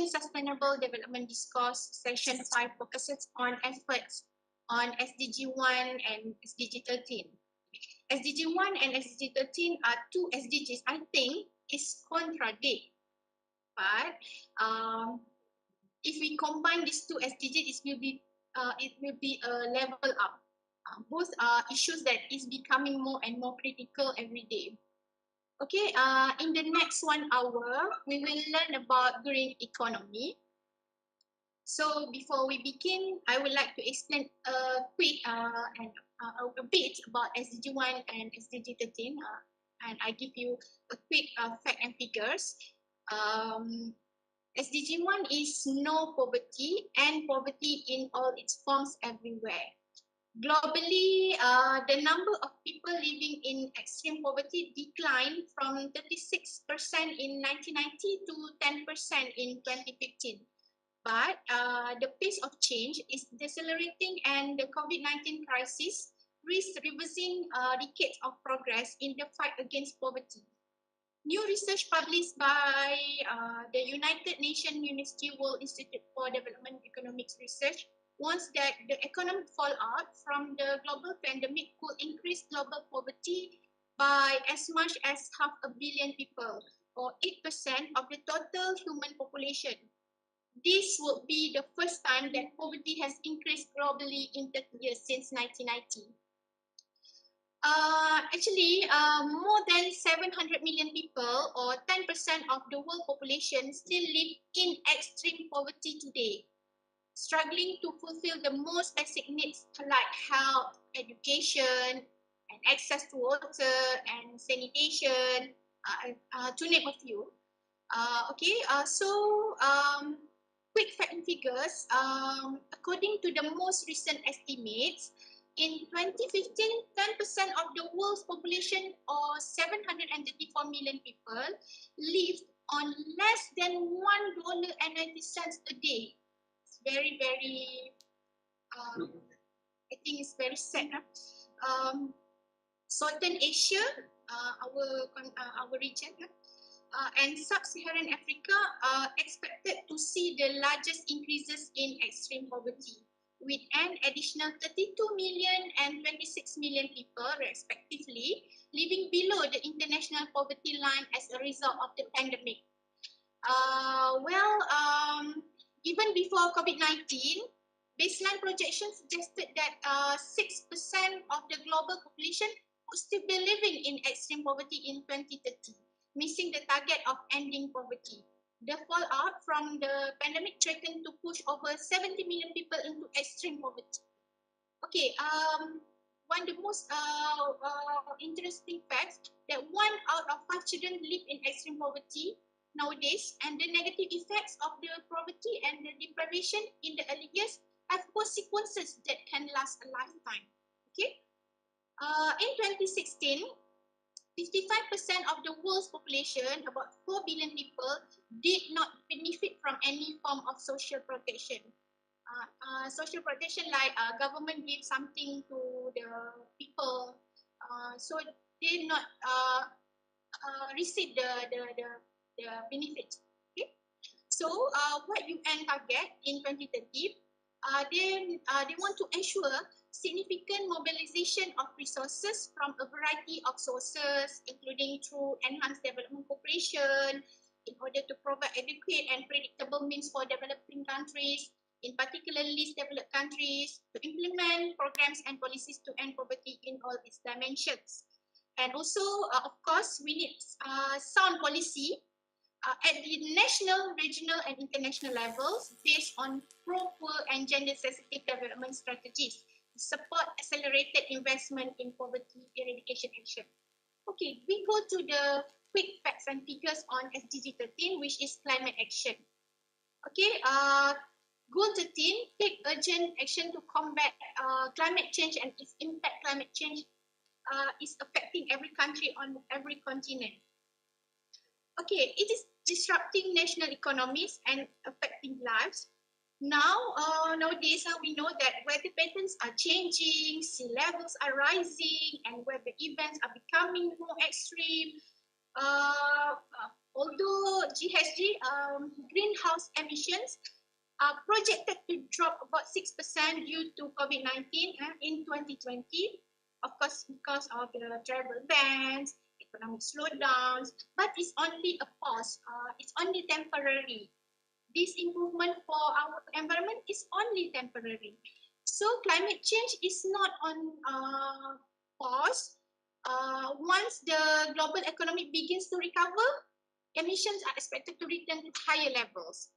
ASEAN Sustainable Development Discourse Session 5 focuses on efforts on SDG 1 and SDG 13. SDG 1 and SDG 13 are two SDGs I think is contradict. But if we combine these two SDGs, it will be a level up. Both are issues that is becoming more and more critical every day. Okay, in the next 1 hour, we will learn about green economy. So before we begin, I would like to explain a quick a bit about SDG 1 and SDG 13, and I give you a quick fact and figures. SDG 1 is no poverty and poverty in all its forms everywhere. Globally, the number of people living in extreme poverty declined from 36% in 1990 to 10% in 2015. But the pace of change is decelerating, and the COVID-19 crisis risks reversing decades of progress in the fight against poverty. New research published by the United Nations University World Institute for Development Economics Research warns that the economic fallout from the global pandemic could increase global poverty by as much as 500 million people, or 8% of the total human population. This would be the first time that poverty has increased globally in 30 years since 1990. More than 700 million people, or 10% of the world population, still live in extreme poverty today, struggling to fulfill the most basic needs like health, education, and access to water and sanitation, to name a few. Quick fact and figures. According to the most recent estimates, in 2015, 10% of the world's population, or 734 million people, lived on less than $1.90 a day. Very, very, I think it's very sad. Southern Asia, our region, and Sub-Saharan Africa are expected to see the largest increases in extreme poverty, with an additional 32 million and 26 million people, respectively, living below the international poverty line as a result of the pandemic. Even before COVID-19, baseline projections suggested that 6% of the global population would still be living in extreme poverty in 2030, missing the target of ending poverty. The fallout from the pandemic threatened to push over 70 million people into extreme poverty. Okay, one of the most interesting facts that 1 out of 5 children live in extreme poverty nowadays, and the negative effects of the poverty and the deprivation in the early years have consequences that can last a lifetime. Okay, in 2016, 55% of the world's population, about 4 billion people, did not benefit from any form of social protection. Social protection like government give something to the people, so they did not receive the benefit. Okay, so what UN target in 2030? They want to ensure significant mobilization of resources from a variety of sources, including through enhanced development cooperation, in order to provide adequate and predictable means for developing countries, in particular least developed countries, to implement programs and policies to end poverty in all its dimensions. And also, of course, we need sound policy at the national, regional, and international levels based on pro-poor and gender-sensitive development strategies to support accelerated investment in poverty eradication action. Okay, we go to the quick facts and figures on SDG 13, which is climate action. Okay, Goal 13, take urgent action to combat climate change and its impact. Climate change is affecting every country on every continent. Okay, it is disrupting national economies and affecting lives. Nowadays, we know that weather patterns are changing, sea levels are rising, and weather events are becoming more extreme. Although GHG greenhouse emissions are projected to drop about 6% due to COVID-19 in 2020, of course, because of the travel bans, economic slowdowns, but it's only a pause. It's only temporary. This improvement for our environment is only temporary. So climate change is not on pause. Once the global economy begins to recover, emissions are expected to return to higher levels.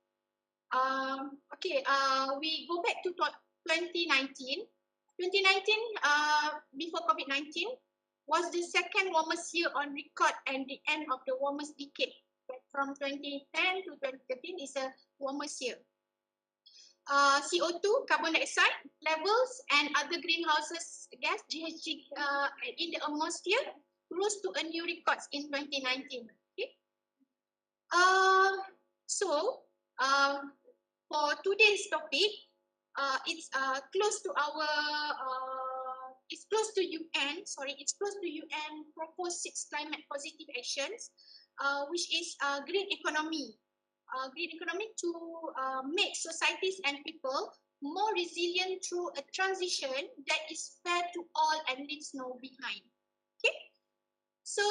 We go back to 2019. 2019, before COVID-19, was the second warmest year on record and the end of the warmest decade. From 2010 to 2013 is a warmest year. CO2, carbon dioxide levels, and other greenhouse gas, GHG, in the atmosphere rose to a new records in 2019. Okay. For today's topic, it's close to our it's close to UN. It's close to UN proposed 6 climate positive actions, which is green economy. Green economy to make societies and people more resilient through a transition that is fair to all and leaves no behind. Okay, so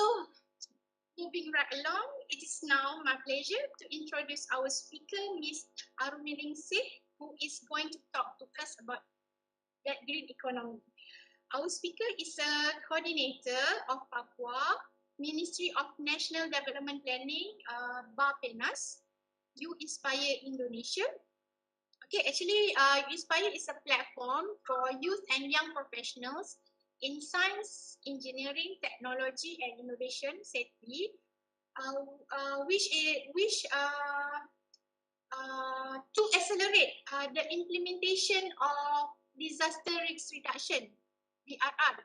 moving right along, it is now my pleasure to introduce our speaker, Ms. Aruminingsih, who is going to talk to us about that green economy. Our speaker is a coordinator of Papua, Ministry of National Development Planning, Bappenas, UiTM Indonesia. Okay, actually, UiTM is a platform for youth and young professionals in science, engineering, technology, and innovation, SETI, to accelerate the implementation of disaster risk reduction, DRR,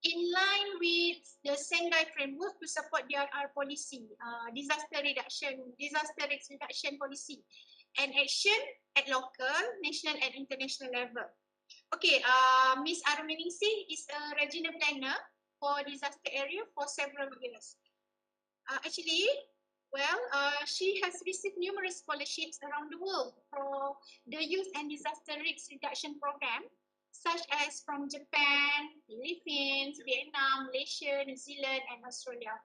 in line with the Sendai framework to support DRR policy, disaster risk reduction policy, and action at local, national, and international level. Okay, Ms. Aruminingsih is a regional planner for disaster area for several years. She has received numerous scholarships around the world for the Youth and Disaster Risk Reduction Program, such as from Japan, Philippines, Vietnam, Malaysia, New Zealand, and Australia.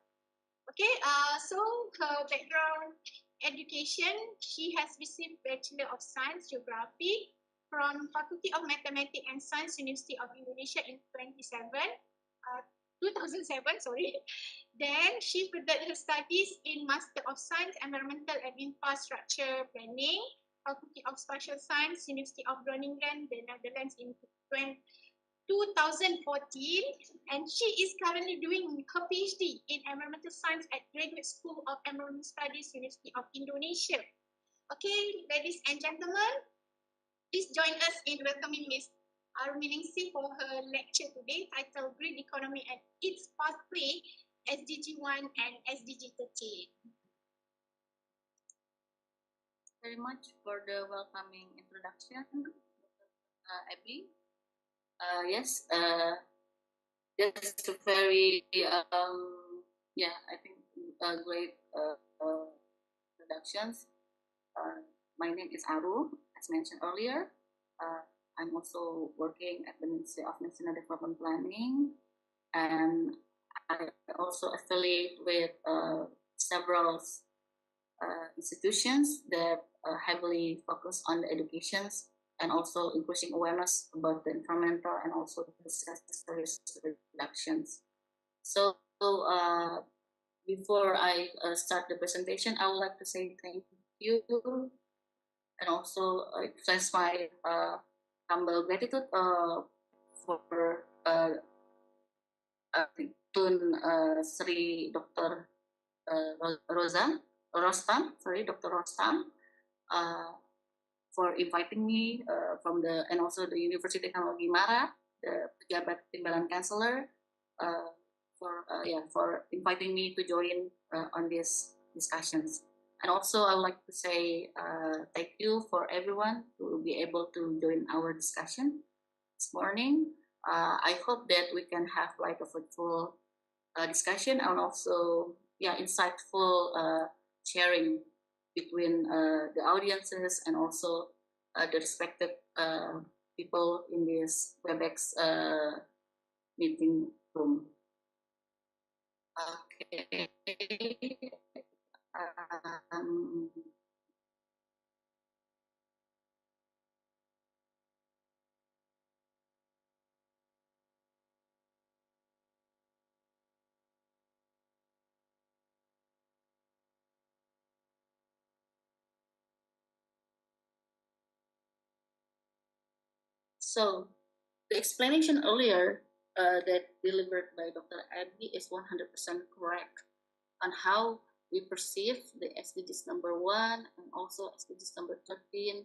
Okay, so her background education, she has received Bachelor of Science Geography from Faculty of Mathematics and Science, University of Indonesia in 2007. Then she furthered her studies in Master of Science, Environmental and Infrastructure Planning, Faculty of Spatial Science, University of Groningen, the Netherlands in 2014, and she is currently doing her PhD in Environmental Science at Graduate School of Environmental Studies, University of Indonesia. Okay, ladies and gentlemen, please join us in welcoming Ms. Aruminingsih for her lecture today titled Green Economy and Its Pathway, SDG 1 and SDG 13. Very much for the welcoming introduction, Abby. Yes, that's a very, I think great introductions. My name is Aru, as mentioned earlier. I'm also working at the Ministry of National Development Planning, and I also affiliate with several institutions that heavily focus on the educations and also increasing awareness about the environmental and also disaster risk reductions. So before I start the presentation, I would like to say thank you and also express my humble gratitude for Tun Sri Dr. Dr. Rostam, for inviting me and also the University Teknologi Mara, the Pejabat Timbalan Chancellor, for inviting me to join on these discussions. And also, I would like to say thank you for everyone to be able to join our discussion this morning. I hope that we can have like a fruitful discussion and also insightful sharing between the audiences and also the respective people in this WebEx meeting room. Okay. So the explanation earlier that delivered by Dr. Abdi is 100% correct on how we perceive the SDGs number 1 and also SDGs number 13,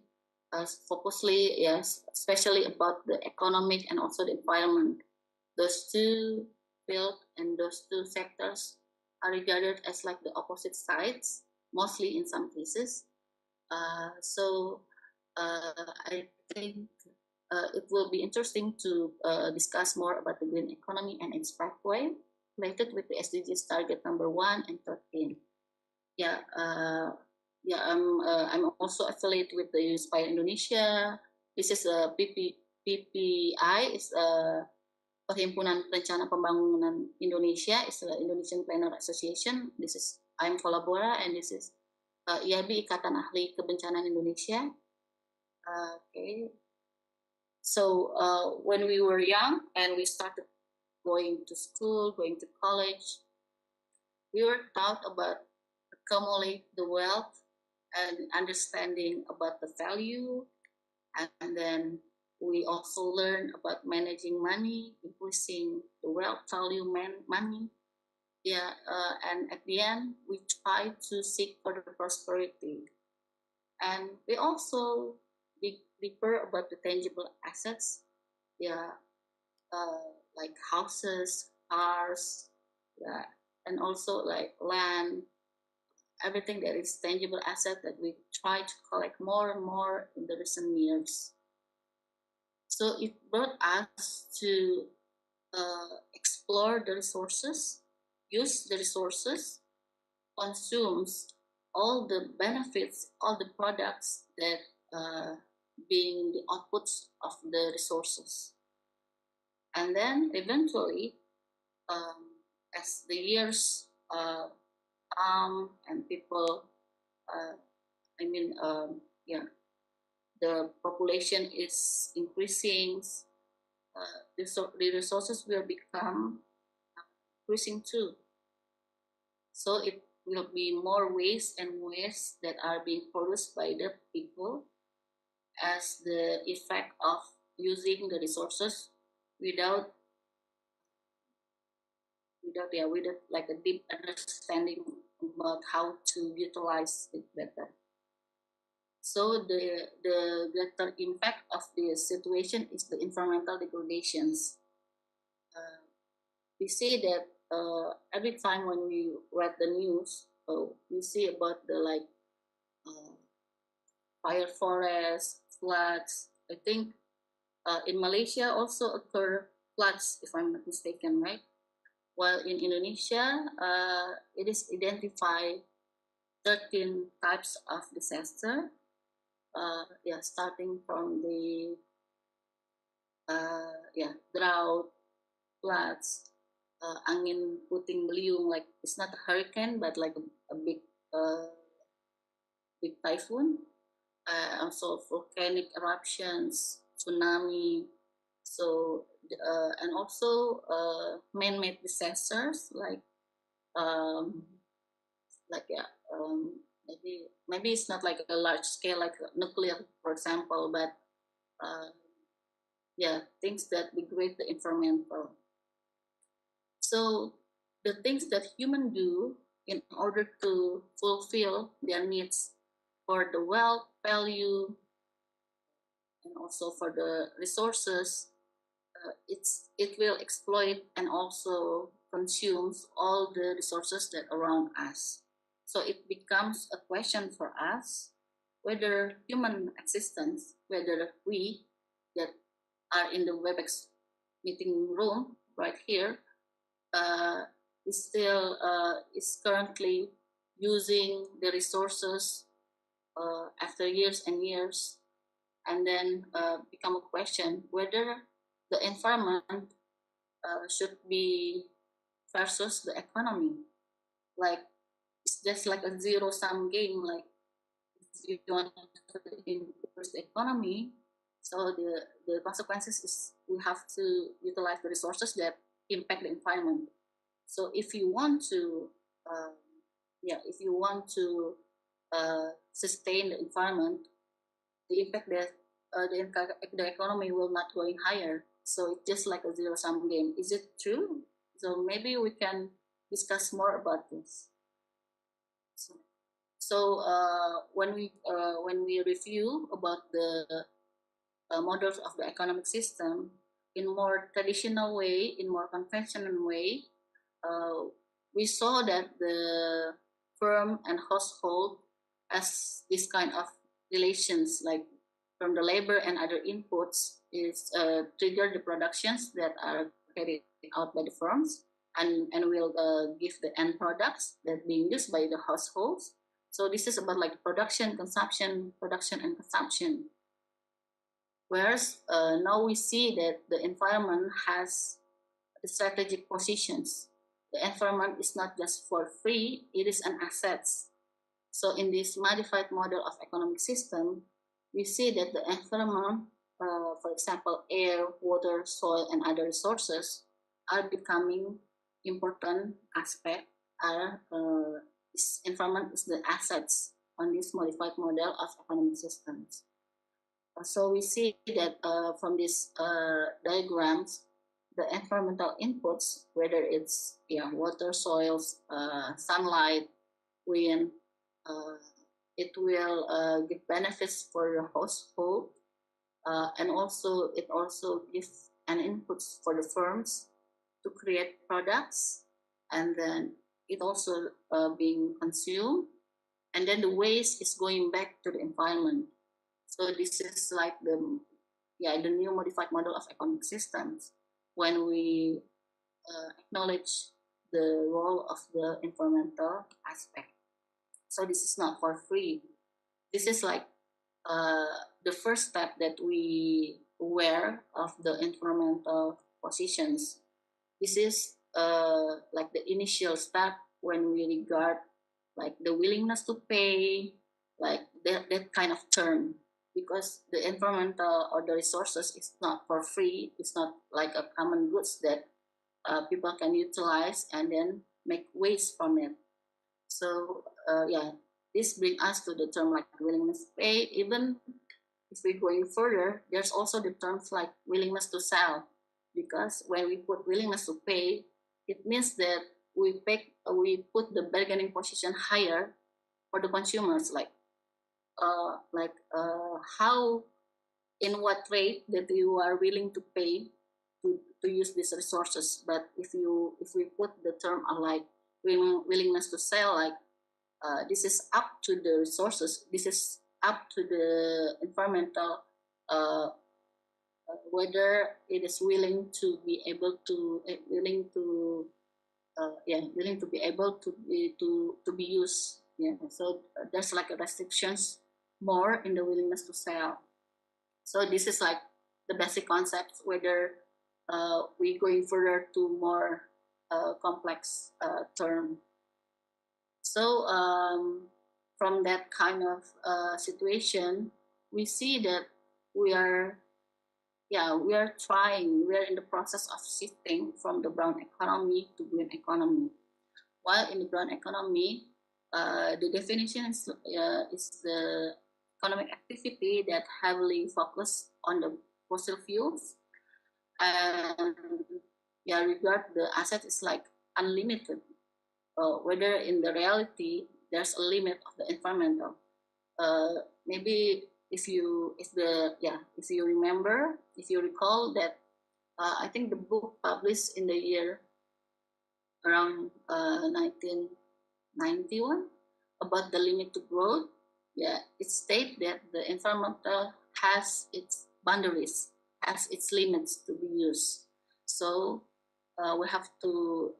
focusly, yes, especially about the economic and also the environment. Those two fields and those two sectors are regarded as like the opposite sides, mostly in some cases. So I think it will be interesting to discuss more about the green economy and its pathway related with the SDGs target number 1 and 13. I'm also affiliated with the Inspire Indonesia. This is a PPI, is a Perhimpunan Perencana Pembangunan Indonesia, is the Indonesian Planner Association. This is I'm Kolabora, and this is IABI, Ikatan Ahli Kebencanaan Indonesia. Okay. So when we were young and we started going to school, going to college, we were taught about accumulate the wealth and understanding about the value, and then we also learn about managing money, increasing the wealth value money. And at the end, we try to seek for the prosperity. And we also deeper about the tangible assets, like houses, cars, and also like land, everything that is tangible asset that we try to collect more and more in the recent years. So it brought us to explore the resources, use the resources, consumes all the benefits, all the products that being the outputs of the resources. And then eventually, as the years come and people, the population is increasing, the resources will become increasing too. So it will be more waste and waste that are being produced by the people as the effect of using the resources without like a deep understanding about how to utilize it better. So the greater impact of this situation is the environmental degradations. We see that every time when we read the news, we see about the fire forests, floods. I think in Malaysia also occur floods, if I'm not mistaken, right? While in Indonesia, it is identified 13 types of disaster. Starting from the drought, floods, angin puting beliung, like it's not a hurricane but like a big typhoon. Also volcanic eruptions, tsunami. So and also man-made disasters like maybe it's not like a large scale like nuclear, for example, but things that degrade the environmental. So the things that humans do in order to fulfill their needs for the wealth, value, and also for the resources, it will exploit and also consumes all the resources that around us. So it becomes a question for us whether human existence, whether we that are in the WebEx meeting room right here, is currently using the resources after years and years, and then become a question whether the environment should be versus the economy. Like, it's just like a zero-sum game. Like, if you want to improve the economy, so the consequences is we have to utilize the resources that impact the environment. So if you want to, sustain the environment, the impact that the economy will not going higher. So it's just like a zero-sum game. Is it true? So maybe we can discuss more about this. So when we review about the models of the economic system in more traditional way, in more conventional way, we saw that the firm and household as this kind of relations, like from the labor and other inputs, is trigger the productions that are carried out by the firms, and will give the end products that being used by the households. So this is about like production, consumption, production, and consumption. Whereas now we see that the environment has strategic positions. The environment is not just for free, it is an asset. So in this modified model of economic system, we see that the environment, for example, air, water, soil, and other resources are becoming important aspect. This environment is the assets on this modified model of economic systems. So we see that from these diagrams, the environmental inputs, whether it's water, soils, sunlight, wind, it will give benefits for the household, and also it also gives an inputs for the firms to create products, and then it also being consumed, and then the waste is going back to the environment. So this is like the new modified model of economic systems, when we acknowledge the role of the environmental aspect. So this is not for free. This is like the first step that we aware of the environmental positions. This is like the initial step when we regard like the willingness to pay, like that kind of term, because the environmental or the resources is not for free. It's not like a common goods that people can utilize and then make waste from it. So this brings us to the term like willingness to pay. Even if we're going further, there's also the terms like willingness to sell, because when we put willingness to pay, it means that we put the bargaining position higher for the consumers, like how, in what rate that you are willing to pay to use these resources. But if we put the term on like willingness to sell, like this is up to the resources, this is up to the environmental, whether it is willing to be able to be able to be used. So there's like a restrictions more in the willingness to sell. So this is like the basic concepts, whether we going further to more complex term. So from that kind of situation, we see that we are in the process of shifting from the brown economy to green economy. While in the brown economy, the definition is the economic activity that heavily focus on the fossil fuels, and regard the asset is like unlimited. Whether in the reality there's a limit of the environmental. Maybe if you recall that I think the book published in the year around 1991 about the limit to growth, it states that the environmental has its boundaries, has its limits to be used. So we have to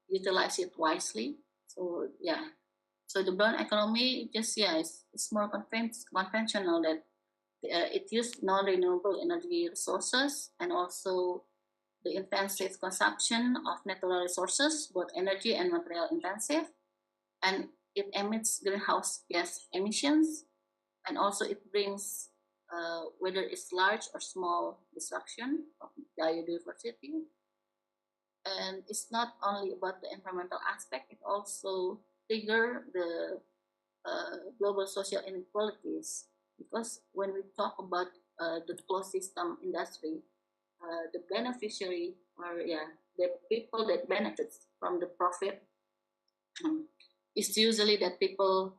utilize it wisely. So yeah, so the brown economy just it's more conventional that it uses non-renewable energy resources and also the intensive consumption of natural resources, both energy and material intensive, and it emits greenhouse gas emissions, and also it brings whether it's large or small destruction of biodiversity. And it's not only about the environmental aspect, it also trigger the global social inequalities, because when we talk about the closed system industry, the beneficiary or the people that benefits from the profit is usually the people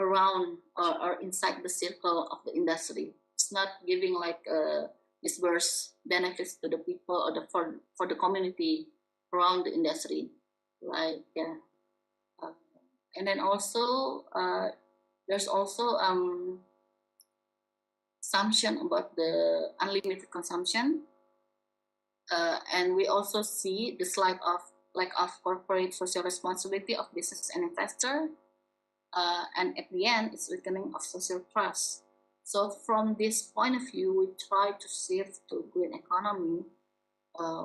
around or inside the circle of the industry. It's not giving like disperse benefits to the people or for the community around the industry, right? Yeah. And then also there's also assumption about the unlimited consumption, and we also see the slide of lack of corporate social responsibility of business and investor, and at the end, it's weakening of social trust. So from this point of view, we try to shift to green economy,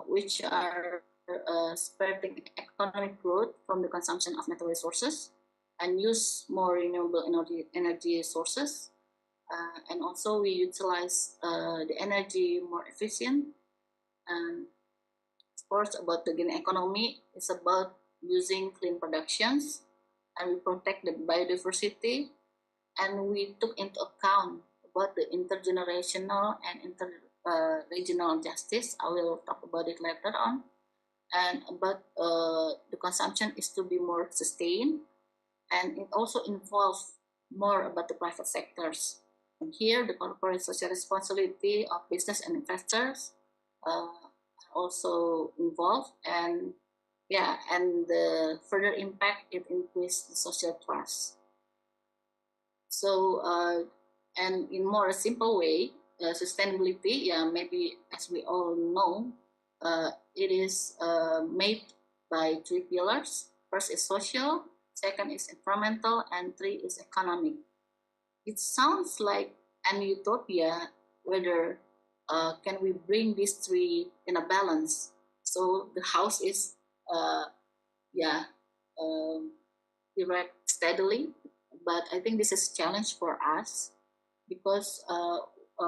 which are spreading economic growth from the consumption of natural resources and use more renewable energy sources. And also we utilize the energy more efficient. And of course, about the green economy, it's about using clean productions, and we protect the biodiversity, and we took into account about the intergenerational and regional justice. I will talk about it later on. And about the consumption is to be more sustained, and it also involves more about the private sectors. And here, the corporate social responsibility of business and investors are also involved, and and the further impact it increase the social trust. So and in more simple way, sustainability, maybe as we all know, it is made by three pillars. First is social, second is environmental, and three is economic. It sounds like an utopia, whether can we bring these three in a balance. So the house is erect steadily, but I think this is a challenge for us, because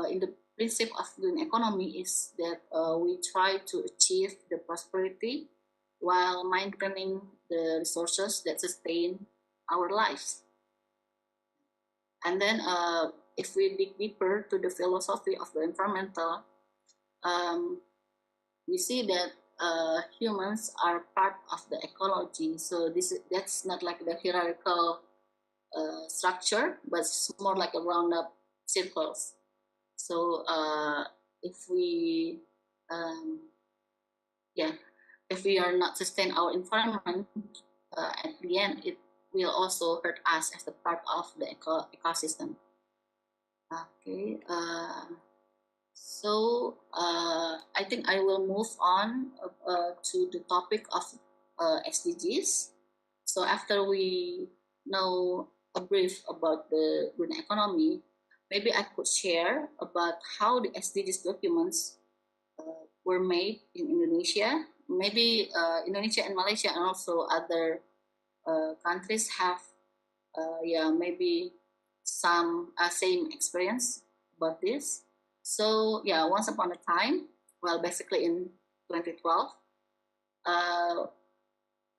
in the principle of green economy is that we try to achieve the prosperity while maintaining the resources that sustain our lives. And then if we dig deeper to the philosophy of the environmental, we see that humans are part of the ecology. So that's not like the hierarchical structure, but it's more like a round up circles. So if we if we are not sustain our environment, at the end it will also hurt us as a part of the ecosystem. Okay, so I think I will move on to the topic of SDGs. So after we know a brief about the green economy, maybe I could share about how the SDGs documents were made in Indonesia. Maybe Indonesia and Malaysia and also other countries have maybe some same experience about this. So once upon a time, well, basically in 2012,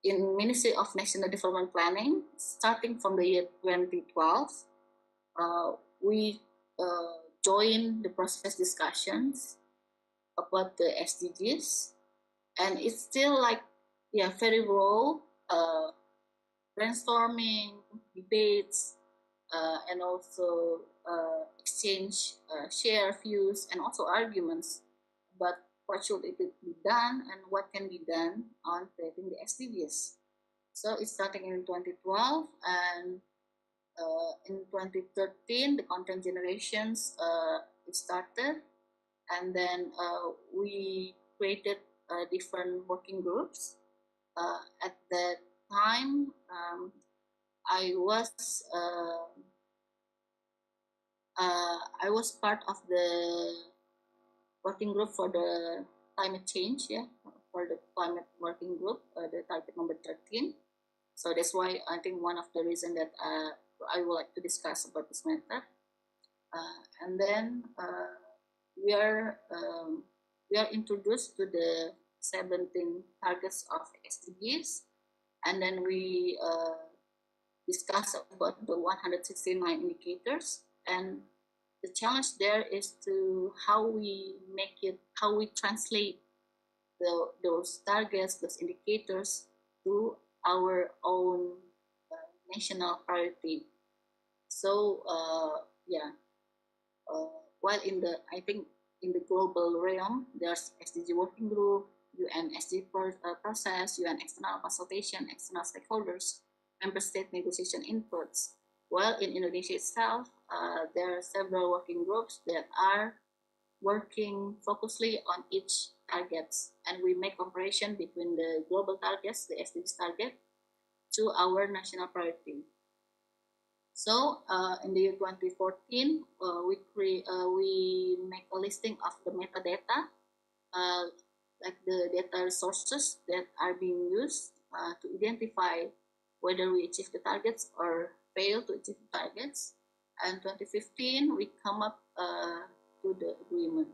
in Ministry of National Development Planning, starting from the year 2012, we joined the process discussions about the SDGs, and it's still like very raw, brainstorming, debates, and also exchange, share views, and also arguments about what should it be done and what can be done on creating the SDGs. So it's starting in 2012, and in 2013 the content generations started, and then we created different working groups, At that time, I was I was part of the working group for the climate change, yeah, for the climate working group, the target number 13. So that's why I think one of the reason that I would like to discuss about this matter. And then we are um, we are introduced to the 17 targets of SDGs, and then we discuss about the 169 indicators. And the challenge there is to how we make it, how we translate those targets, those indicators to our own national priority. So yeah, while in the, I think in the global realm, there's SDG working group, UN SDG process, UN external consultation, external stakeholders, member state negotiation inputs. While in Indonesia itself, there are several working groups that are working focusedly on each targets, and we make comparison between the global targets, the SDGs target, to our national priority. So in the year 2014, we make a listing of the metadata, like the data resources that are being used to identify whether we achieve the targets or fail to achieve the targets. And 2015, we come up to the agreement.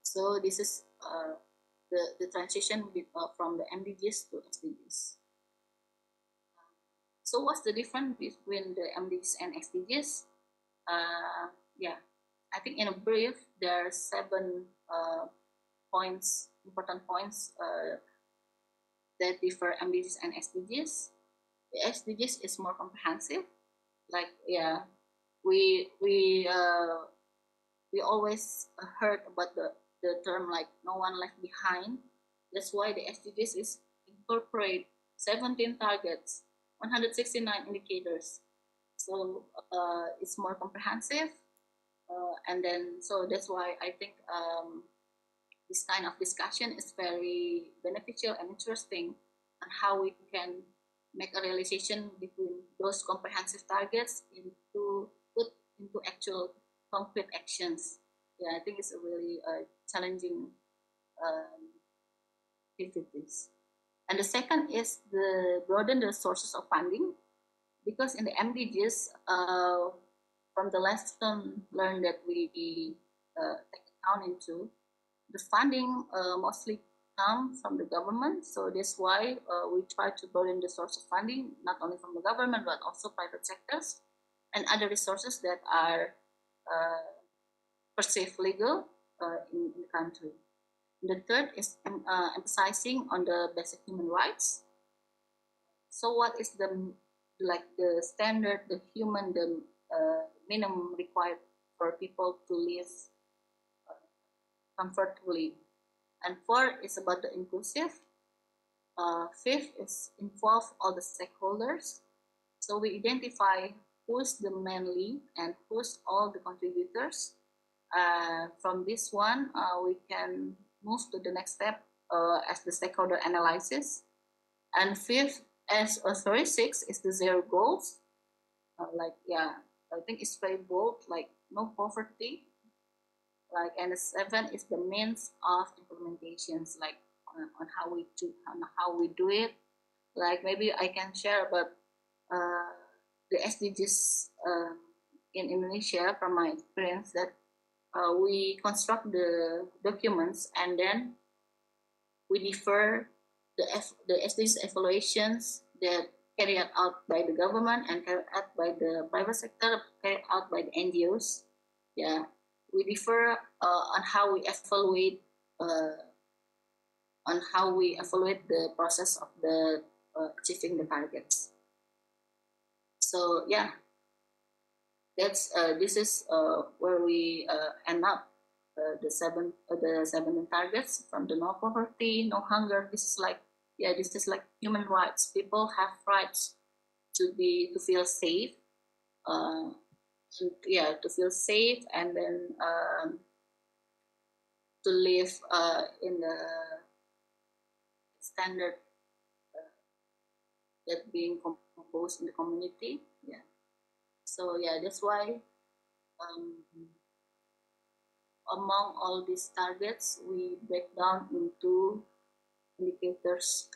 So this is the transition from the MDGs to SDGs. So what's the difference between the MDGs and SDGs? Yeah, I think in a brief, there are 7 points, important points that differ MDGs and SDGs. The SDGs is more comprehensive. Like, yeah, we always heard about the term like no one left behind. That's why the SDGs is incorporate 17 targets, 169 indicators. So it's more comprehensive. And then, so that's why I think this kind of discussion is very beneficial and interesting on how we can make a realization between those comprehensive targets into put into actual concrete actions. Yeah, I think it's a really challenging activities. And the second is the broaden the sources of funding, because in the MDGs, from the lesson learned that we take account into, the funding mostly come from the government. So that's why we try to broaden the source of funding, not only from the government, but also private sectors and other resources that are perceived legal in the country. The third is emphasizing on the basic human rights. So what is the standard, the human, the minimum required for people to live comfortably? And fourth is about the inclusive. Fifth is involve all the stakeholders. So we identify who's the mainly and who's all the contributors. From this one, we can move to the next step as the stakeholder analysis. And sixth is the zero goals. I think it's very bold, like no poverty. And the 7 is the means of implementations, like on how we do it. Like maybe I can share about the SDGs in Indonesia from my experience, that we construct the documents and then we defer the SDGs evaluations that carried out by the government and carried out by the private sector, carried out by the NGOs. Yeah, we differ on how we evaluate the process of the achieving the targets. So yeah, that's this is where we end up. The 7 targets, from the no poverty, no hunger. This is like human rights. People have rights to feel safe. To feel safe, and then to live in the standard that being composed in the community. Yeah. So yeah, that's why among all these targets, we break down into indicators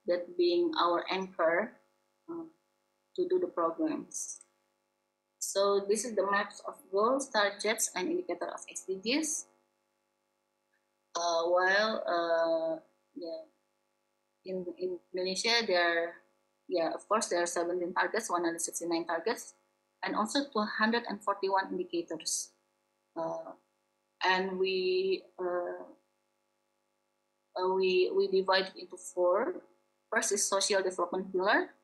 that being our anchor to do the programs. So this is the maps of goals, targets, and indicator of SDGs. In Indonesia, of course, there are 17 targets, 169 targets, and also 241 indicators. And we divide into 4. First is social development pillar,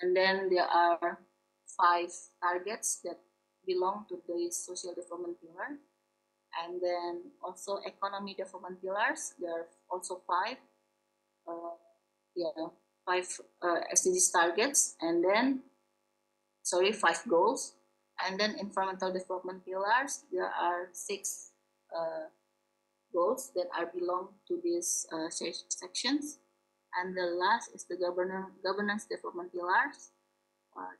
and then there are 5 targets that belong to the social development pillar, and then also economy development pillars. There are also 5 SDGs targets, and then 5 goals. And then environmental development pillars, there are 6 goals that are belong to these sections. And the last is the governance development pillars.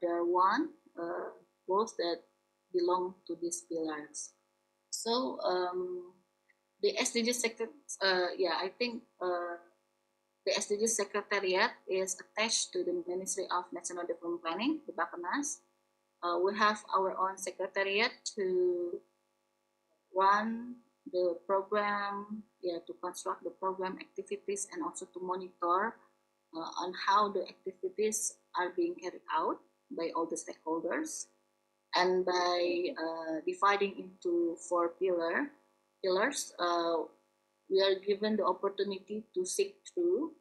There are 1 goals that belong to these pillars. So the SDG I think the SDG Secretariat is attached to the Ministry of National Development Planning, the Bappenas. We have our own secretariat to run the program, to construct the program activities, and also to monitor on how the activities are being carried out by all the stakeholders. And by dividing into 4 pillars, we are given the opportunity to seek through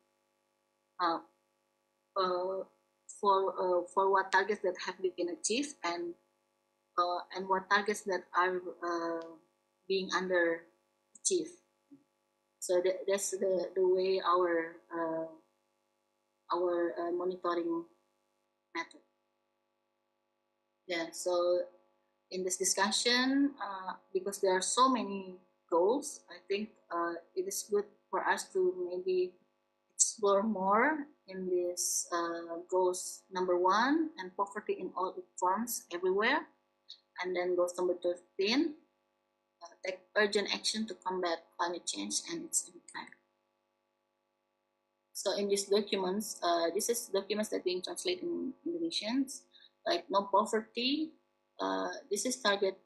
for what targets that have been achieved and what targets that are being underachieved. So that's the way our monitoring method. Yeah. So in this discussion, because there are so many goals, I think it is good for us to maybe explore more in this goals number 1, and poverty in all its forms everywhere. And then goals number 13, take urgent action to combat climate change and its impact. So in these documents, this is documents that are being translated in Indonesian, like no poverty. This is target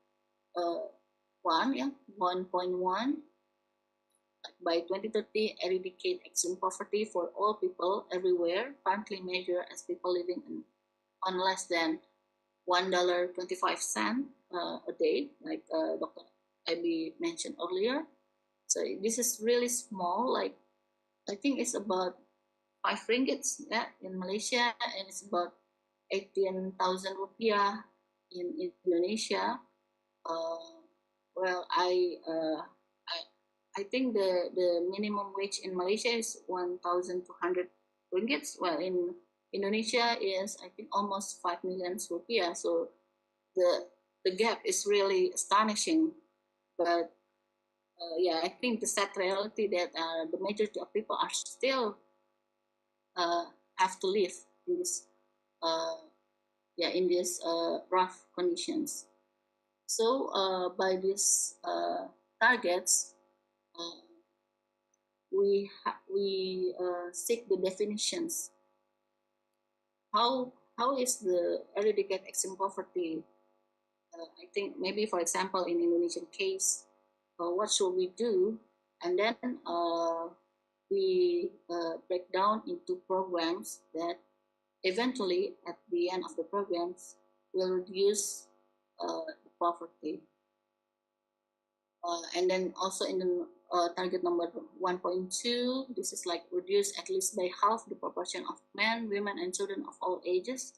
1.1. By 2030, eradicate extreme poverty for all people everywhere, currently measured as people living on less than $1.25 a day, like Dr. Abby mentioned earlier. So this is really small, like I think it's about 5 ringgits in Malaysia, and it's about 18,000 rupiah in Indonesia. I think the minimum wage in Malaysia is 1,200 ringgits. Well, in Indonesia is I think almost 5 million rupiah. So the gap is really astonishing. But I think the sad reality that the majority of people are still have to live in this rough conditions. So by these targets, we seek the definitions. How is the eradicate extreme poverty? I think maybe, for example, in Indonesian case, what should we do? And then we break down into programs that eventually, at the end of the programs, will reduce the poverty. And then also in the target number 1.2, this is like reduce at least by half the proportion of men, women, and children of all ages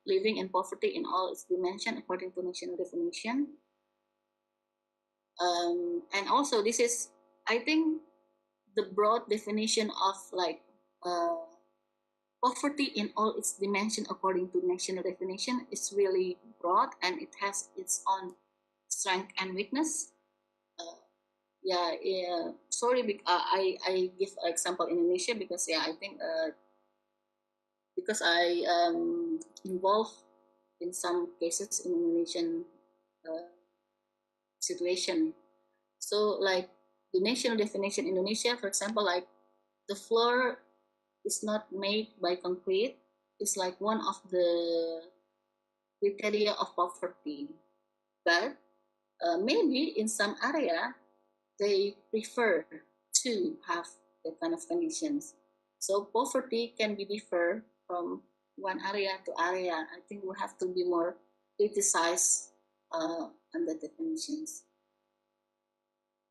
living in poverty in all its dimensions according to national definition. And also this is, I think, the broad definition of like poverty in all its dimensions according to national definition is really broad, and it has its own strength and weakness. sorry, I give an example Indonesia because I think because I involved in some cases in Indonesian situation. So like the national definition Indonesia, for example, like the floor is not made by concrete. It's like one of the criteria of poverty. But maybe in some area they prefer to have that kind of conditions. So poverty can be differ from one area to area. I think we have to be more criticized on the definitions.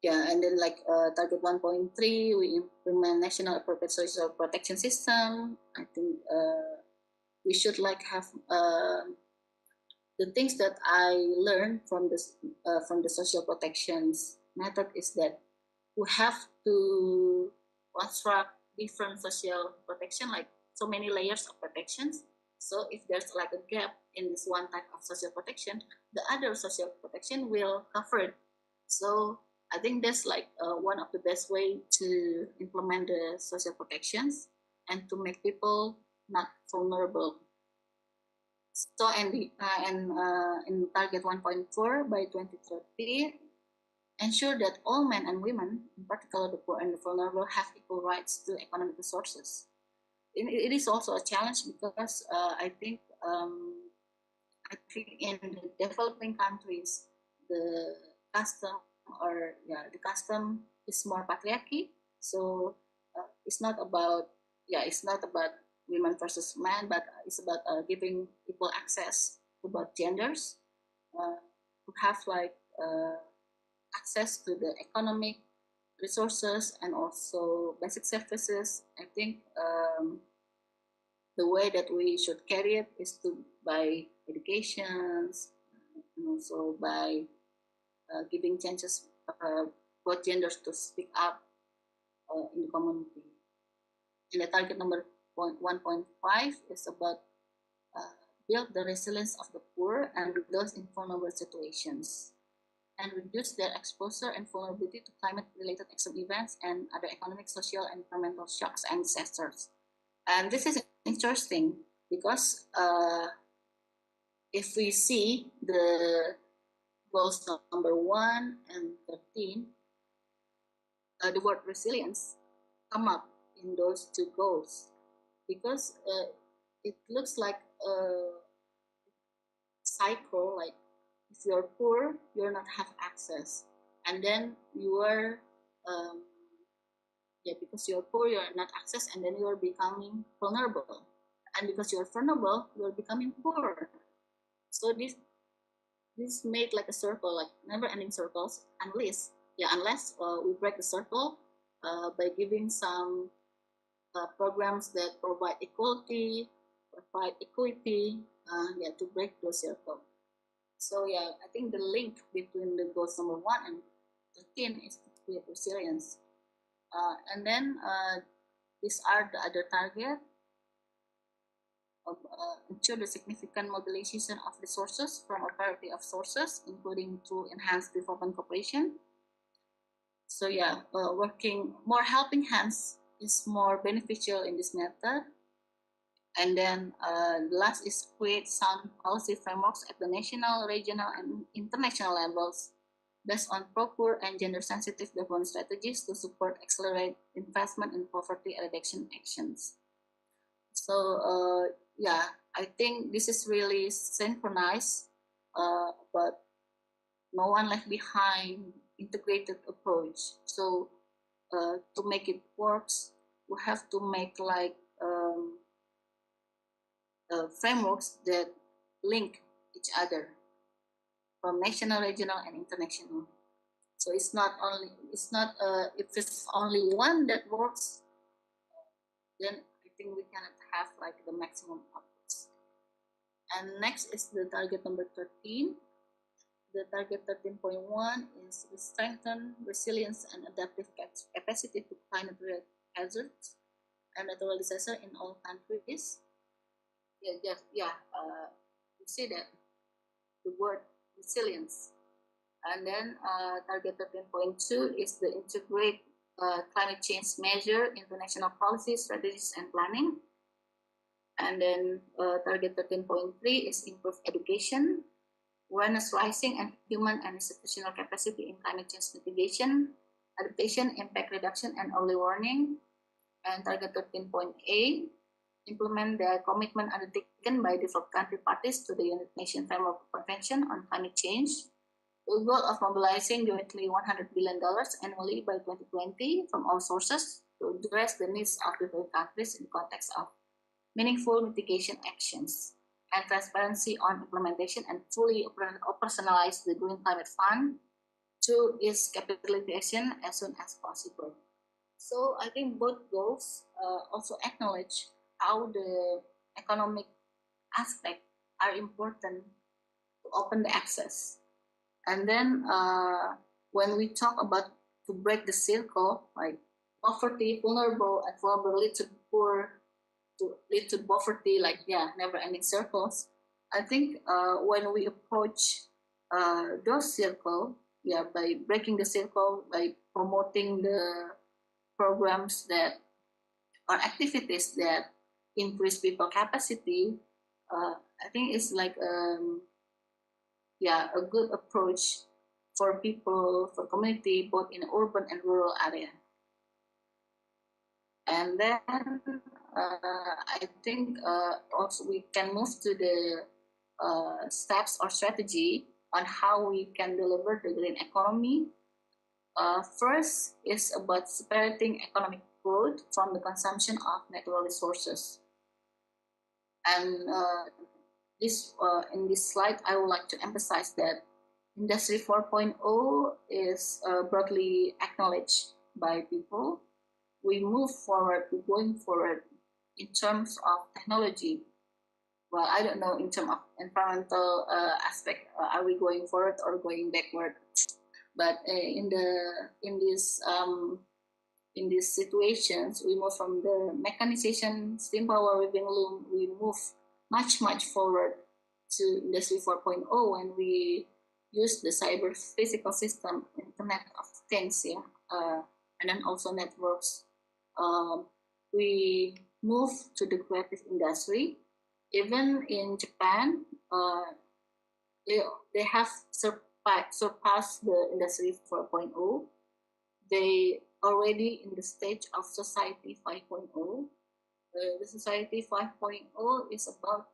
And then like target 1.3, we implement national appropriate social protection system. I think we should like have the things that I learned from the social protections method is that we have to construct different social protection, like so many layers of protections. So if there's like a gap in this one type of social protection, the other social protection will cover it. So I think that's like one of the best way to implement the social protections and to make people not vulnerable. So in target 1.4 by 2030, ensure that all men and women, in particular the poor and the vulnerable, have equal rights to economic resources. It is also a challenge because I think in the developing countries, the custom the custom is more patriarchy. So it's not about women versus men, but it's about giving equal access to both genders, to have like access to the economic resources and also basic services. I think the way that we should carry it is by educations and also by giving chances both genders to speak up in the community. And the target number 1.5 is about build the resilience of the poor and those in vulnerable situations, and reduce their exposure and vulnerability to climate-related extreme events and other economic, social, and environmental shocks and disasters. And this is interesting because if we see the goals number 1 and 13, the word resilience come up in those two goals because it looks like a cycle, like if you're poor, you're not have access, and then you are because you're poor, you're not access, and then you're becoming vulnerable, and because you're vulnerable, you're becoming poor. So this made like a circle, like never-ending circles, unless we break the circle by giving some programs that provide equality, provide equity, to break those circle. So I think the link between the goals number 1 and 13 is to create resilience. And then these are the other target of ensure the significant mobilization of resources from a variety of sources, including through enhanced development cooperation. So working more helping hands is more beneficial in this method. And then the last is create sound policy frameworks at the national, regional, and international levels based on proper and gender-sensitive development strategies to support accelerate investment in poverty reduction actions. So I think this is really synchronized, but no one left behind integrated approach. So to make it works, we have to make like frameworks that link each other from national, regional, and international. So if it's only one that works, then I think we cannot have like the maximum outputs. And next is the target number 13. The target 13.1 is to strengthen resilience and adaptive capacity to climate-related hazards and natural disaster in all countries. You see that the word resilience. And then target 13.2 is the integrate climate change measure into national policy, strategies, and planning. And then target 13.3 is improve education, awareness raising, and human and institutional capacity in climate change mitigation, adaptation, impact reduction, and early warning. And target 13.8, implement the commitment undertaken by developed country parties to the United Nations Framework Convention on Climate Change, the goal of mobilizing jointly $100 billion annually by 2020 from all sources to address the needs of developing countries in the context of meaningful mitigation actions, and transparency on implementation, and fully operationalize the Green Climate Fund to its capitalization as soon as possible. So I think both goals also acknowledge how the economic aspect are important to open the access. And then when we talk about to break the circle, like poverty, vulnerable, and vulnerability to poor, to lead to poverty, like never-ending circles. I think when we approach those circles, by breaking the circle, by promoting the programs that or activities that increase people capacity, I think it's like a good approach for people, for community, both in urban and rural area. And then I think also we can move to the steps or strategy on how we can deliver the green economy. First is about separating economic growth from the consumption of natural resources. And in this slide, I would like to emphasize that Industry 4.0 is broadly acknowledged by people. We're going forward in terms of technology. Well, I don't know in terms of environmental aspect, are we going forward or going backward? But in these situations, we move from the mechanization, steam power, weaving loom. We move much forward to Industry 4.0 when we use the cyber physical system, Internet of Things, and then also networks. We move to the creative industry. Even in Japan, they have surpassed the Industry 4.0. They already in the stage of Society 5.0. The Society 5.0 is about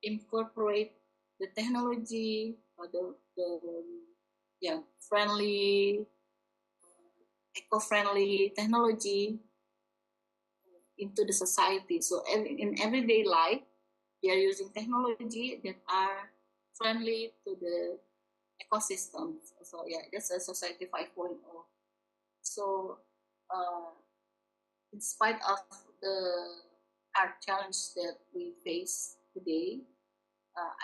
incorporate the technology, friendly, eco-friendly technology into the society. So in everyday life, we are using technology that are friendly to the ecosystem. So that's a Society 5.0. So in spite of the hard challenge that we face today,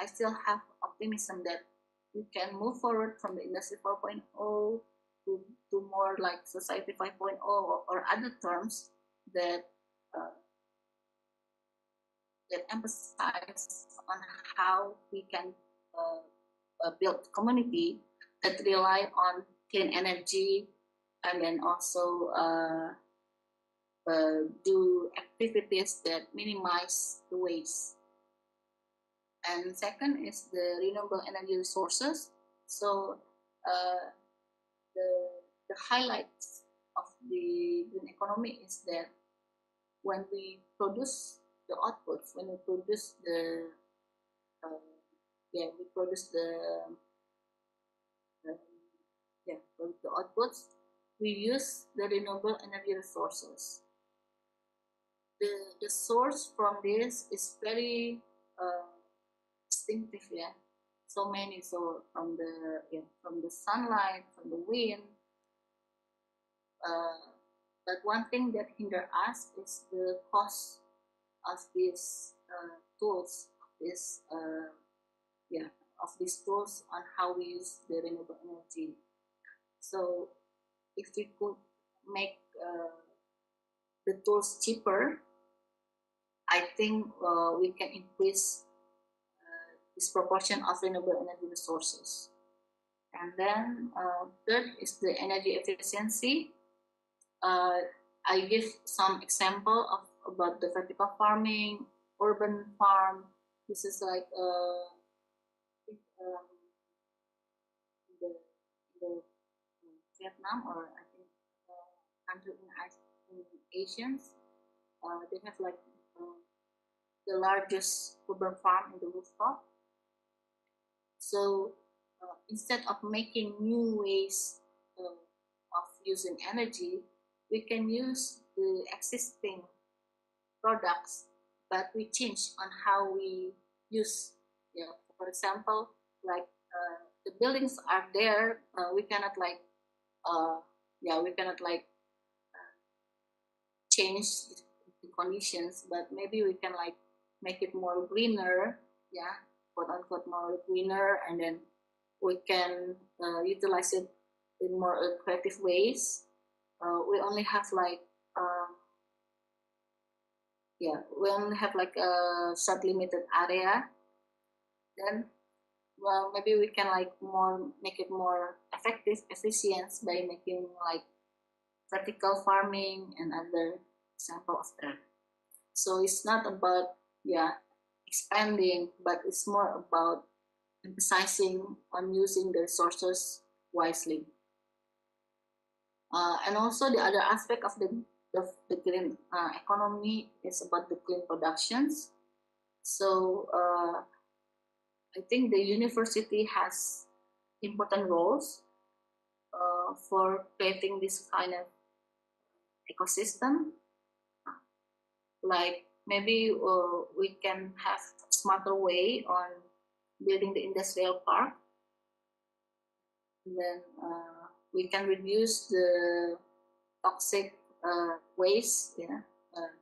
I still have optimism that we can move forward from the Industry 4.0 to more like Society 5.0 or other terms that emphasize on how we can build community that rely on clean energy, and then also do activities that minimize the waste. And second is the renewable energy resources. So the highlights of the green economy is that when we produce the outputs, when we produce the outputs, we use the renewable energy resources. The source from this is very distinctive, so many. So from the sunlight, from the wind. But one thing that hinders us is the cost of these tools, of these tools on how we use the renewable energy. So if we could make the tools cheaper, I think we can increase this proportion of renewable energy resources. And then third is the energy efficiency. I give some example about the vertical farming, urban farm. This is like the Vietnam, or I think country in Asians. They have like the largest urban farm in the rooftop. So instead of making new ways of using energy, we can use the existing products, but we change on how we use. You know, for example, like the buildings are there, we cannot like, we cannot like change the conditions, but maybe we can like make it more greener, yeah, quote unquote more greener, and then we can utilize it in more creative ways. We only have like we only have like a short limited area. Then well, maybe we can like make it more effective, efficient by making like vertical farming and other example of that. So it's not about expanding, but it's more about emphasizing on using the resources wisely. And also the other aspect of the green economy is about the clean productions. So I think the university has important roles for creating this kind of ecosystem. Like maybe we can have smarter way on building the industrial park. And then we can reduce the toxic waste,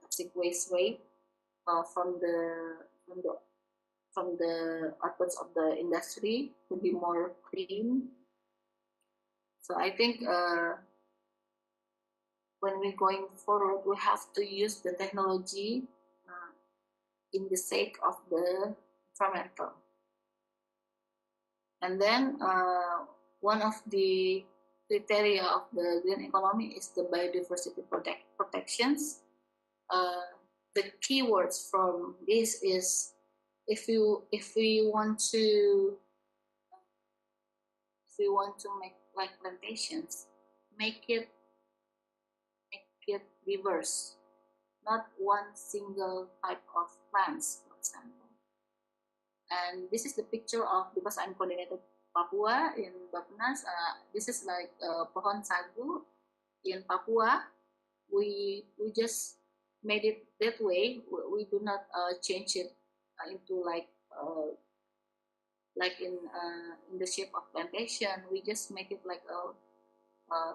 toxic waste rate from the outputs of the industry to be more clean. So I think when we're going forward, we have to use the technology in the sake of the environmental. And then one of the criteria of the green economy is the biodiversity protections. The keywords from this is if we want to make like plantations, make it diverse, not one single type of plants, for example. And this is the picture of, because I'm coordinated Papua in Bappenas, this is like pohon sagu in Papua. We just made it that way. We do not change it into like in the shape of plantation. We just make it like a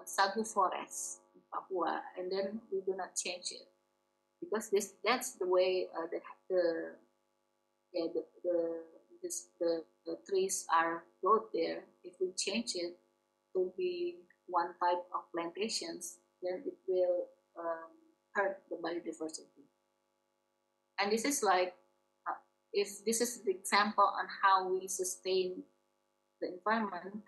sagu forest in Papua, and then we do not change it because that's the way the trees are growth there. If we change it to be one type of plantations, then it will hurt the biodiversity. And this is like, if this is the example on how we sustain the environment,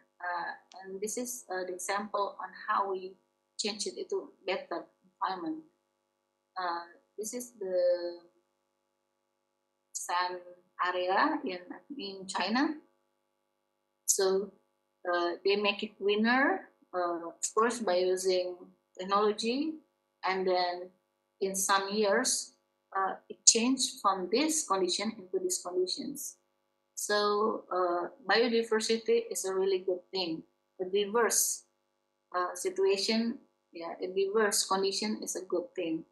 and this is the example on how we change it into better environment. This is the sand area in China. So they make it greener, of course, by using technology, and then in some years it changed from this condition into these conditions. So biodiversity is a really good thing. A diverse situation, a diverse condition is a good thing.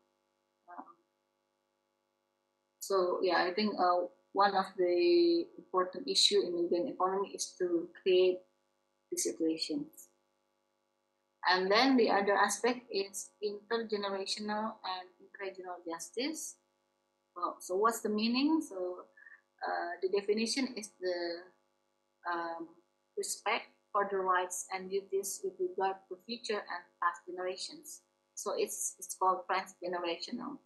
So I think one of the important issue in the green economy is to create the situations. And then the other aspect is intergenerational and interregional justice. Well, so what's the meaning? So the definition is the respect for the rights and duties with regard to future and past generations. So it's called transgenerational.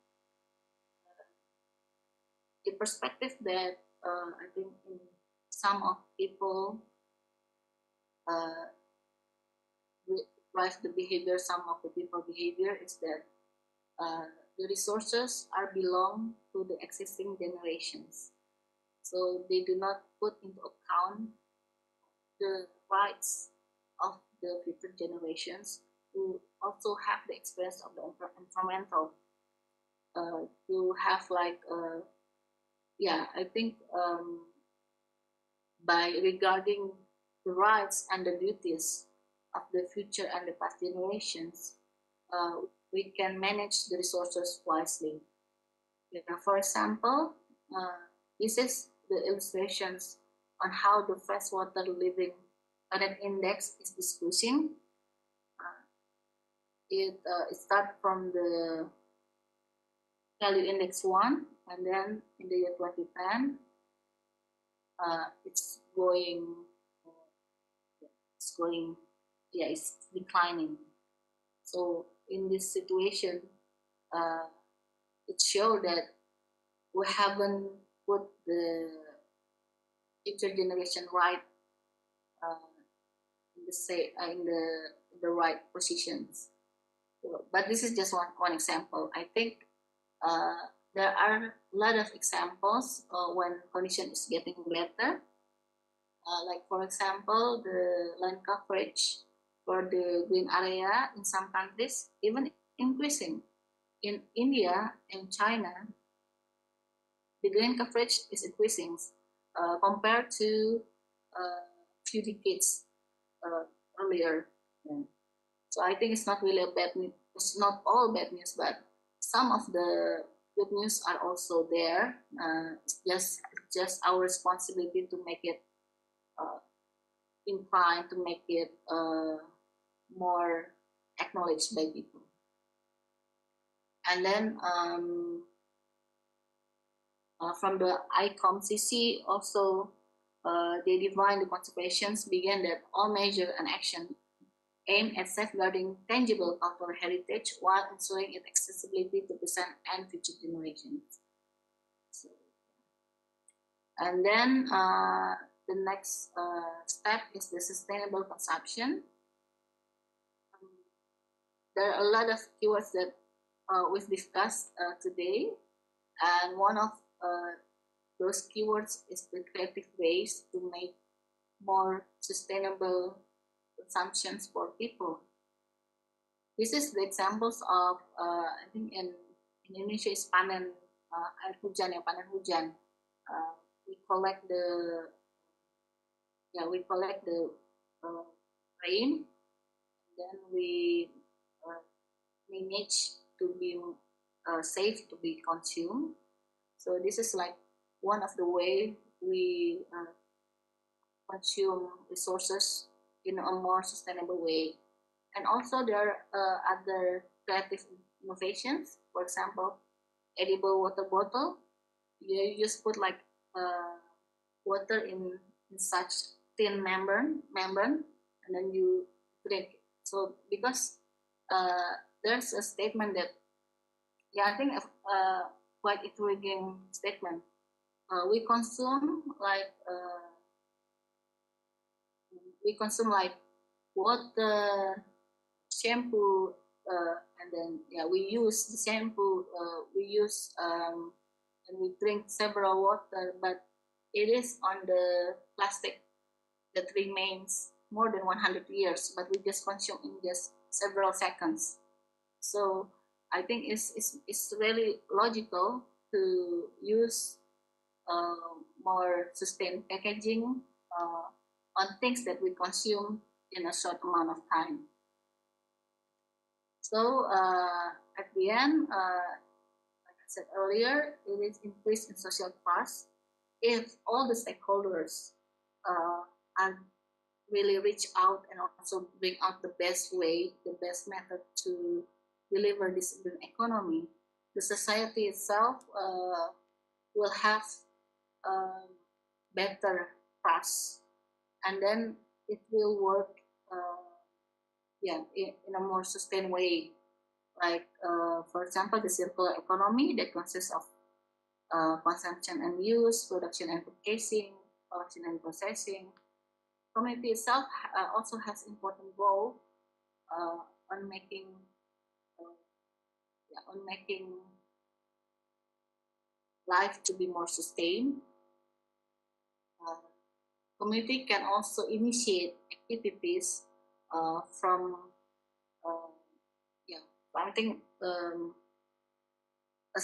The perspective that I think some of people drive the behavior, some of the people behavior is that the resources are belong to the existing generations. So they do not put into account the rights of the future generations who also have the experience of the environmental, to have like, I think by regarding the rights and the duties of the future and the past generations, we can manage the resources wisely. For example, this is the illustrations on how the freshwater living current index is disclosing. It starts from the value index 1, and then in the year 2010, it's declining. So in this situation, it shows that we haven't put the future generation right in the right positions. So, but this is just one example. I think there are a lot of examples when condition is getting better. Like for example, the land coverage for the green area in some countries even increasing. In India and China, the green coverage is increasing compared to few decades earlier. Yeah. So I think it's not really a bad news. It's not all bad news, but some of the good news are also there. It's just our responsibility to make it inclined, to make it more acknowledged by people. And then from the ICOMCC also, they define the conservations began that all measure and action aim at safeguarding tangible cultural heritage while ensuring its accessibility to present and future generations. So, and then the next step is the sustainable consumption. There are a lot of keywords that we've discussed today, and one of those keywords is the creative ways to make more sustainable consumptions for people. This is the examples of I think in Indonesia is panen air hujan, panen hujan. We collect the rain, and then we manage to be safe to be consumed. So this is like one of the way we consume resources in a more sustainable way. And also there are other creative innovations. For example, edible water bottle. You just put like water in such thin membrane, and then you drink. So because there's a statement that, I think quite intriguing statement. We consume like water, shampoo, and then we use the shampoo. And we drink several water, but it is on the plastic that remains more than 100 years, but we just consume in just several seconds. So I think it's really logical to use more sustained packaging on things that we consume in a short amount of time. So at the end, like I said earlier, it is increase in social trust. If all the stakeholders are really reach out and also bring out the best way, the best method to deliver this green economy, the society itself will have better trust, and then it will work in a more sustained way. Like for example, the circular economy that consists of consumption and use, production and purchasing, collection and processing, community itself also has important role on making life to be more sustained. Community can also initiate activities from I think a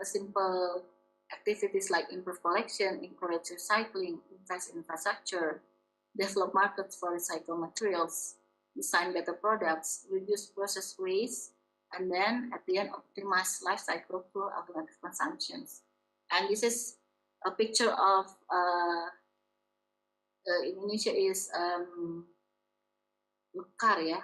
simple activities like improve collection, encourage recycling, invest in infrastructure, develop markets for recycled materials, design better products, reduce process waste, and then at the end optimize life cycle through alternative consumptions. And this is a picture of Indonesia is lekar.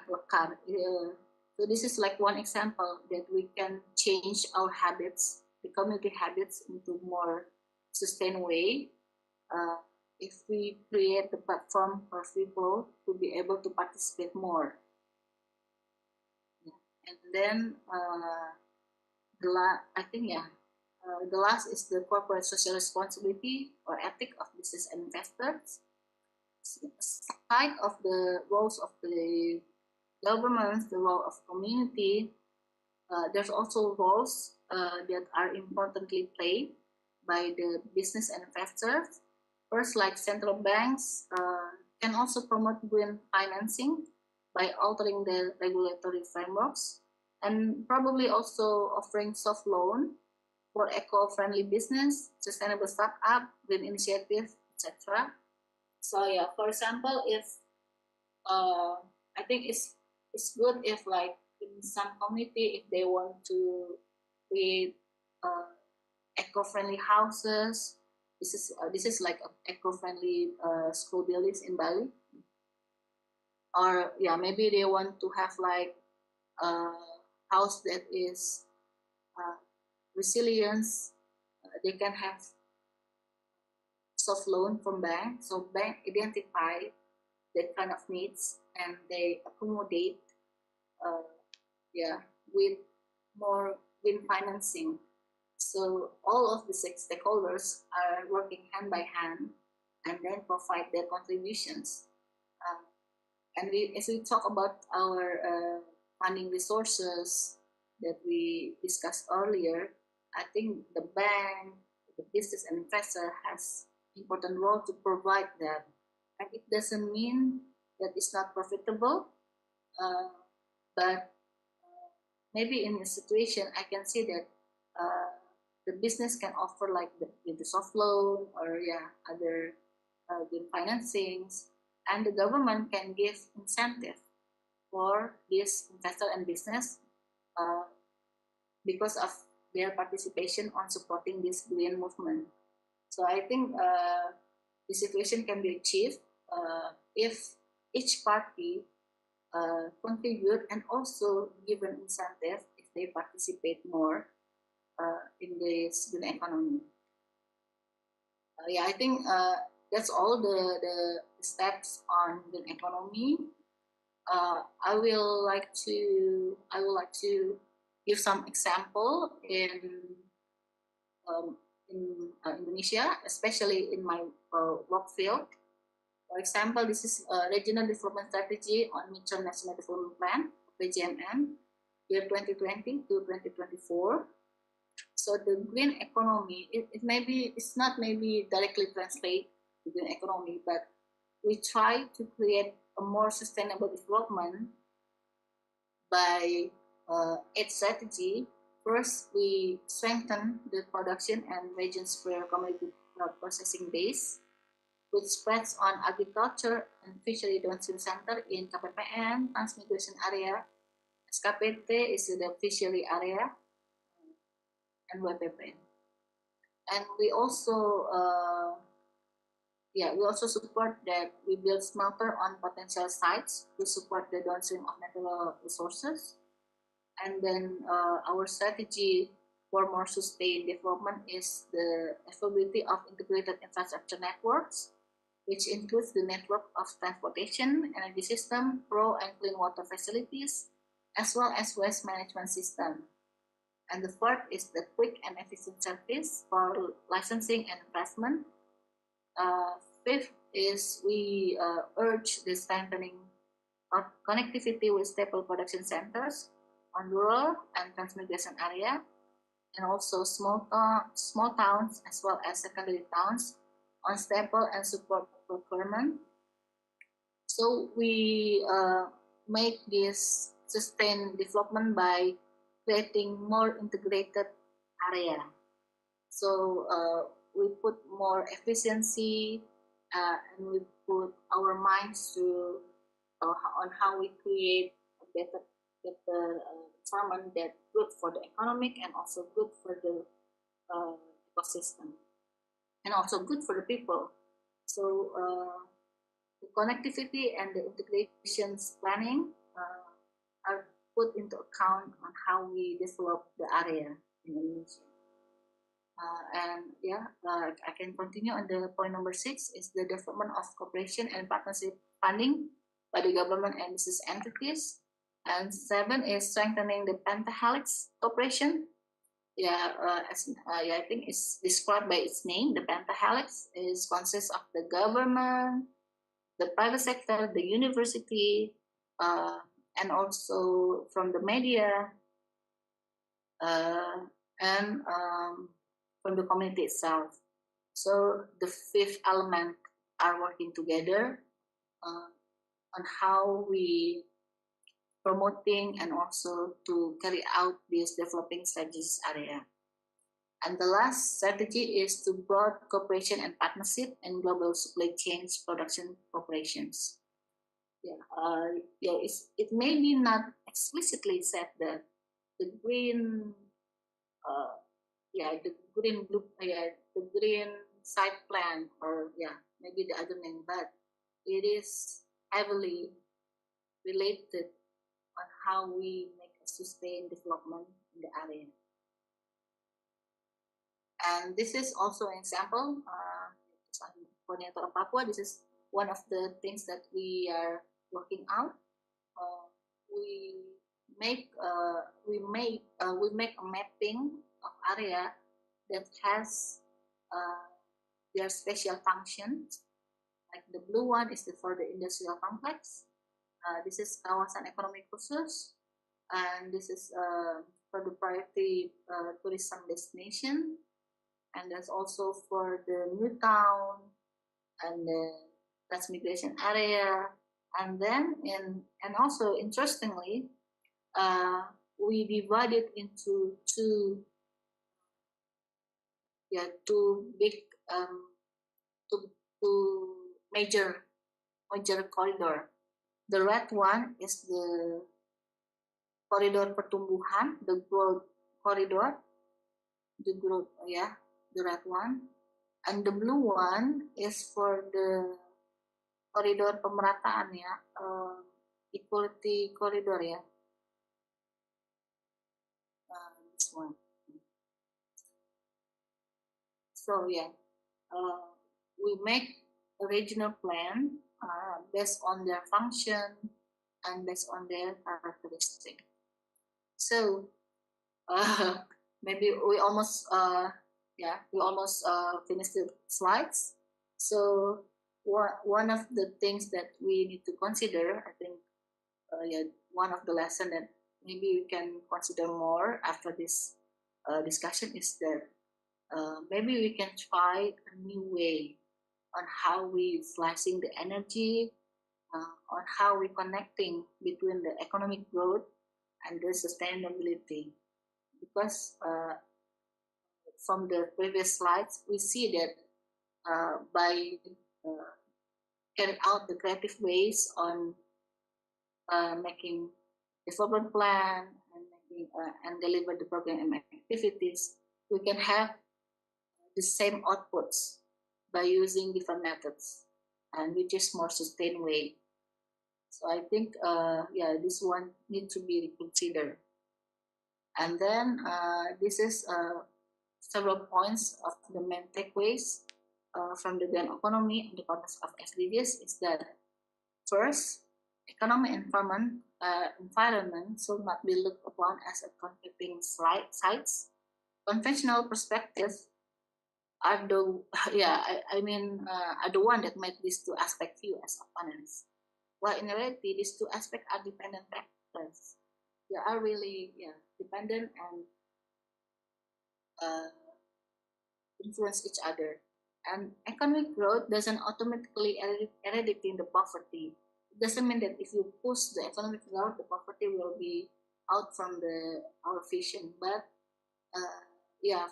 So this is like one example that we can change our habits, the community habits, into more sustained way if we create the platform for people to be able to participate more. And then the last is the corporate social responsibility or ethic of business and investors. Aside of the roles of the government, the role of community, there's also roles that are importantly played by the business and investors. First, like central banks can also promote green financing by altering the regulatory frameworks and probably also offering soft loan for eco-friendly business, sustainable startup, green initiative, etc. So yeah, for example, if I think it's good if like in some community, if they want to create eco-friendly houses, this is like eco-friendly school buildings in Bali, or yeah, maybe they want to have like a house that is resilience. They can have soft loan from bank, so bank identify that kind of needs and they accommodate with more green financing. So all of the six stakeholders are working hand by hand and then provide their contributions. And as we talk about our funding resources that we discussed earlier, I think the bank, the business and investor has important role to provide that. And it doesn't mean that it's not profitable, but maybe in a situation I can see that the business can offer like the soft loan or other good financings, and the government can give incentive for this investor and business because of their participation on supporting this green movement. So I think the situation can be achieved if each party contribute and also give an incentive if they participate more in this green economy. I think that's all the steps on green economy. I would like to give some example in Indonesia, especially in my work field. For example, this is a regional development strategy on midterm national development plan, (RDNP) year 2020 to 2024. So the green economy, it's not maybe directly translate to green economy, but we try to create a more sustainable development by its strategy. First, we strengthen the production and region square community processing base, which spreads on agriculture and fishery downstream center in KPPN, transmigration area. SKPT is the fishery area, and WPP. And we also support that we build smelter on potential sites to support the downstream of natural resources. And then our strategy for more sustained development is the availability of integrated infrastructure networks, which includes the network of transportation, energy system, raw and clean water facilities, as well as waste management system. And the fourth is the quick and efficient service for licensing and investment. Fifth is we urge the strengthening of connectivity with stable production centers on rural and transmigration area, and also small towns as well as secondary towns on stable and support procurement. So we make this sustained development by creating more integrated area. So we put more efficiency and we put our minds to on how we create a better environment that good for the economic and also good for the ecosystem and also good for the people. So the connectivity and the integrations planning are put into account on how we develop the area in Indonesia. I can continue on the point number 6 is the development of cooperation and partnership funding by the government and business entities. And 7 is strengthening the pentahelix cooperation. I think it's described by its name. The pentahelix consists of the government, the private sector, the university, and also from the media, and from the community itself. So the 5th element are working together on how we promoting and also to carry out this developing strategies area. And the last strategy is to broad cooperation and partnership in global supply chains production corporations. It may be not explicitly said that the green the green side plan, or maybe the other name, but it is heavily related on how we make a sustained development in the area. And this is also an example Moderator of Papua. This is one of the things that we are working out. We make a mapping of area that has their special functions. Like the blue one is for the industrial complex. This is kawasan ekonomi khusus, and this is for the priority tourism destination, and that's also for the new town and the transmigration area. And then and also interestingly, we divided into two major corridor. The red one is the corridor pertumbuhan, the growth corridor, the red one, and the blue one is for the koridor pemerataan equality corridor this one. So we make a regional plan based on their function and based on their characteristic. So maybe we almost finished the slides. So one of the things that we need to consider, I think, one of the lessons that maybe we can consider more after this discussion is that maybe we can try a new way on how we slicing the energy, on how we connecting between the economic growth and the sustainability. Because from the previous slides, we see that by carrying out the creative ways on making development plan and making and deliver the program and activities, we can have the same outputs by using different methods, and which is more sustained way. So I think this one need to be reconsidered. And then this is several points of the main takeaways from the grand economy in the context of SDGs is that first, economic environment should not be looked upon as a conflicting sides. Conventional perspective are the are the one that make these two aspects view as opponents. While in reality, these two aspects are dependent factors. They are really dependent and influence each other. And economic growth doesn't automatically eradicate the poverty. It doesn't mean that if you push the economic growth, the poverty will be out from our vision. But yeah,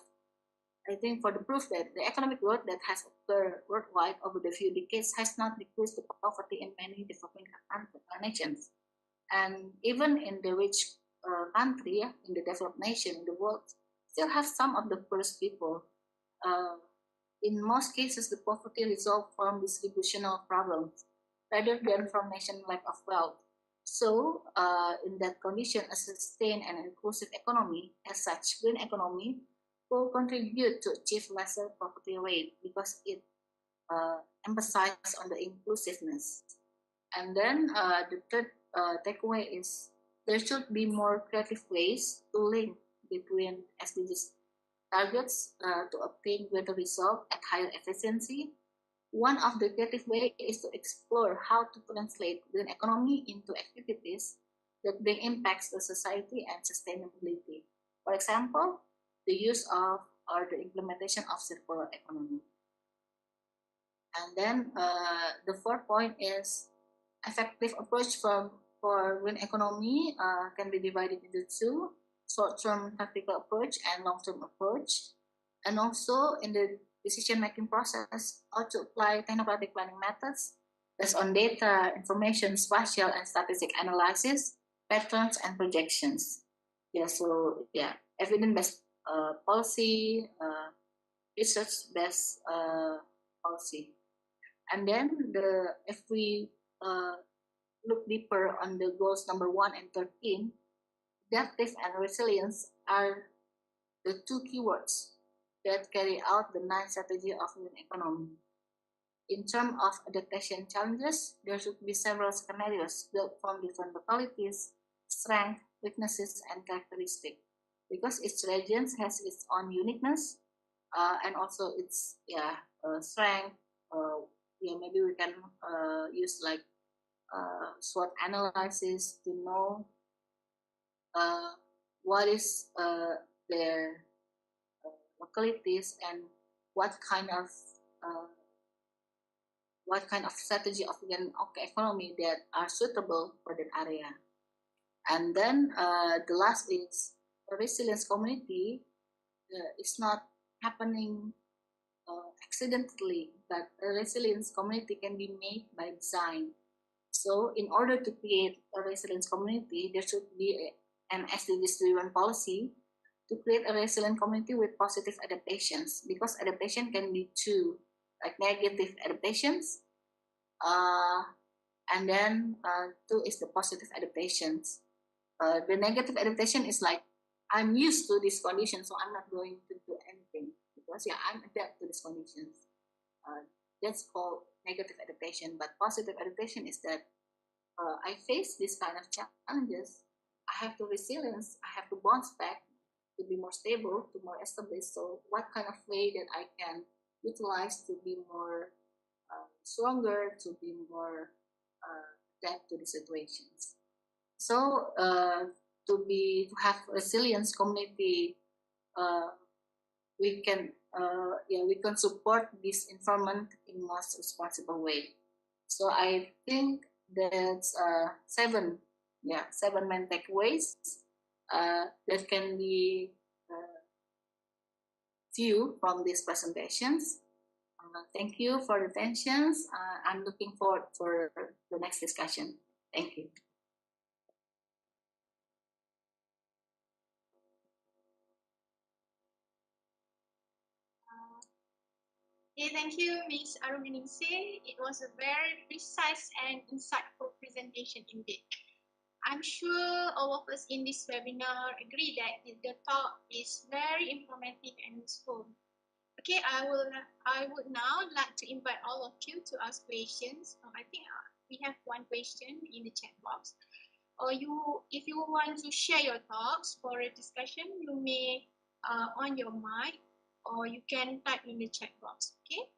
I think for the proof that the economic growth that has occurred worldwide over the few decades has not decreased the poverty in many developing nations. And even in the rich country, in the developed nation in the world, still have some of the poorest people. In most cases, the poverty results from distributional problems rather than from nation lack of wealth. So, in that condition, a sustained and inclusive economy, as such, green economy, will contribute to achieve lesser poverty rate because it emphasizes on the inclusiveness. And then the third takeaway is there should be more creative ways to link between SDGs targets to obtain greater result at higher efficiency. One of the creative ways is to explore how to translate green economy into activities that bring impacts to society and sustainability. For example, the use of or the implementation of circular economy. And then the fourth point is effective approach for green economy can be divided into two: short-term tactical approach and long-term approach. And also in the decision-making process, how to apply technocratic planning methods based on data, information, spatial and statistic analysis, patterns, and projections. Evidence-based policy, research-based policy. And then if we look deeper on the goals number 1 and 13, adaptive and resilience are the two keywords that carry out the 9 strategy of green economy. In terms of adaptation challenges, there should be several scenarios built from different localities, strengths, weaknesses, and characteristics. Because each region has its own uniqueness and also its strength. Maybe we can use like SWOT analysis to know what is their localities and what kind of strategy of economy that are suitable for that area. And then the last is a resilience community is not happening accidentally, but a resilience community can be made by design. So in order to create a resilience community, there should be an SDGs-driven policy to create a resilient community with positive adaptations, because adaptation can be two, like negative adaptations, and then two is the positive adaptations. The negative adaptation is like, I'm used to this condition, so I'm not going to do anything because I'm adapt to these conditions. That's called negative adaptation. But positive adaptation is that I face this kind of challenges. I have to resilience. I have to bounce back to be more stable, to more established. So what kind of way that I can utilize to be more stronger, to be more adapt to the situations. So to have resilience community, we can support this environment in most responsible way. So I think that's seven main takeaways that can be viewed from these presentations. Thank you for the attentions. I'm looking forward for the next discussion. Thank you. Thank you, Ms. Aruminingsih. It was a very precise and insightful presentation indeed. I'm sure all of us in this webinar agree that the talk is very informative and useful. Okay, I would now like to invite all of you to ask questions. I think we have one question in the chat box. Or if you want to share your thoughts for a discussion, you may on your mic or you can type in the chat box. Okay.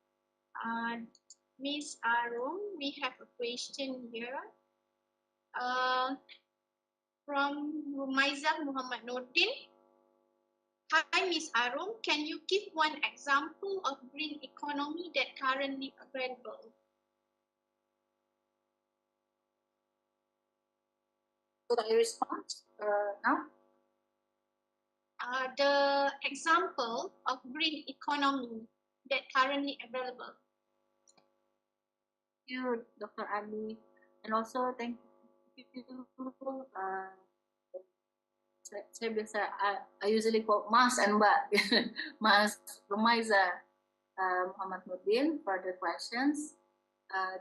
Miss Arum, we have a question here. From Rumaiza Muhammad Nordin. Hi, Miss Arum. Can you give one example of green economy that currently available? Should I respond now? The example of green economy that currently available. Thank you, Dr. Ali, and also thank you. Saya biasa, I usually call Mas and Mbak, Mas Rumaiza Muhammad Nurdin for the questions.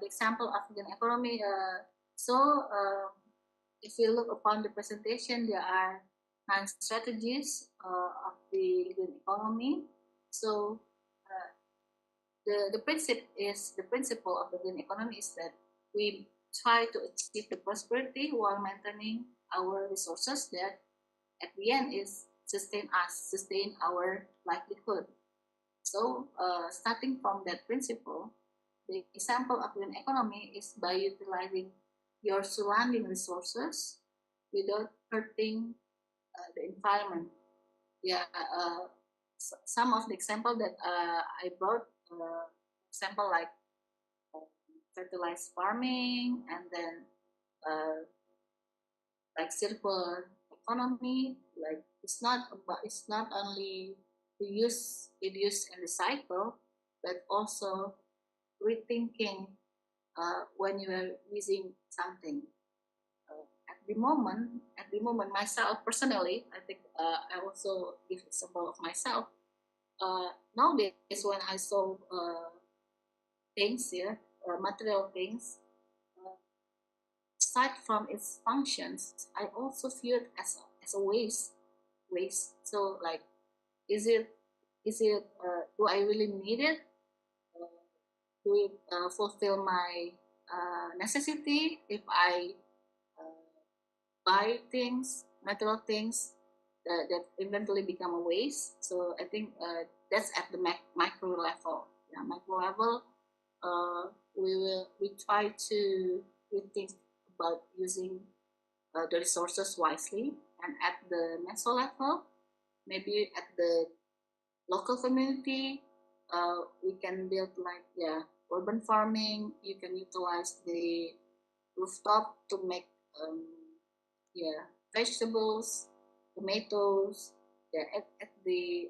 The example of green economy. If you look upon the presentation, there are 9 strategies of the green economy. So the principle of the green economy is that we try to achieve the prosperity while maintaining our resources that at the end is sustain our livelihood. So starting from that principle, the example of green economy is by utilizing your surrounding resources without hurting the environment. Yeah, some of the example that I brought, example like fertilized farming, and then like circular economy. Like it's not only reuse, and recycle, but also rethinking when you are using something. At the moment, myself personally, I think I also give example of myself. Nowadays, when I saw things, material things, aside from its functions, I also view it as a waste. So, like, is it? Do I really need it? Do it fulfill my necessity? If I buy things, material things that eventually become a waste. So I think that's at the micro level. Yeah, micro level, we try to rethink about using the resources wisely, and at the meso level, maybe at the local community, we can build like urban farming. You can utilize the rooftop to make vegetables, tomatoes, at the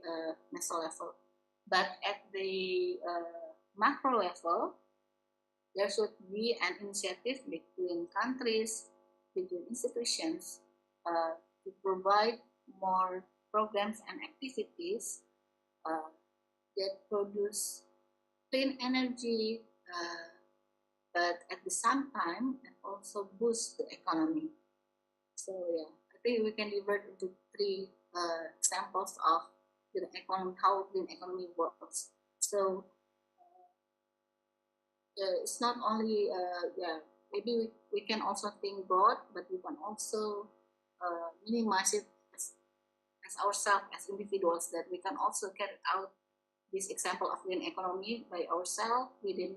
meso level. But at the macro level, there should be an initiative between countries, between institutions, to provide more programs and activities that produce clean energy, but at the same time, and also boost the economy. So yeah, I think we can divide into 3 examples of green economy, how green economy works. So it's not only maybe we can also think broad, but we can also minimize it as ourselves, as individuals, that we can also carry out this example of green economy by ourselves, within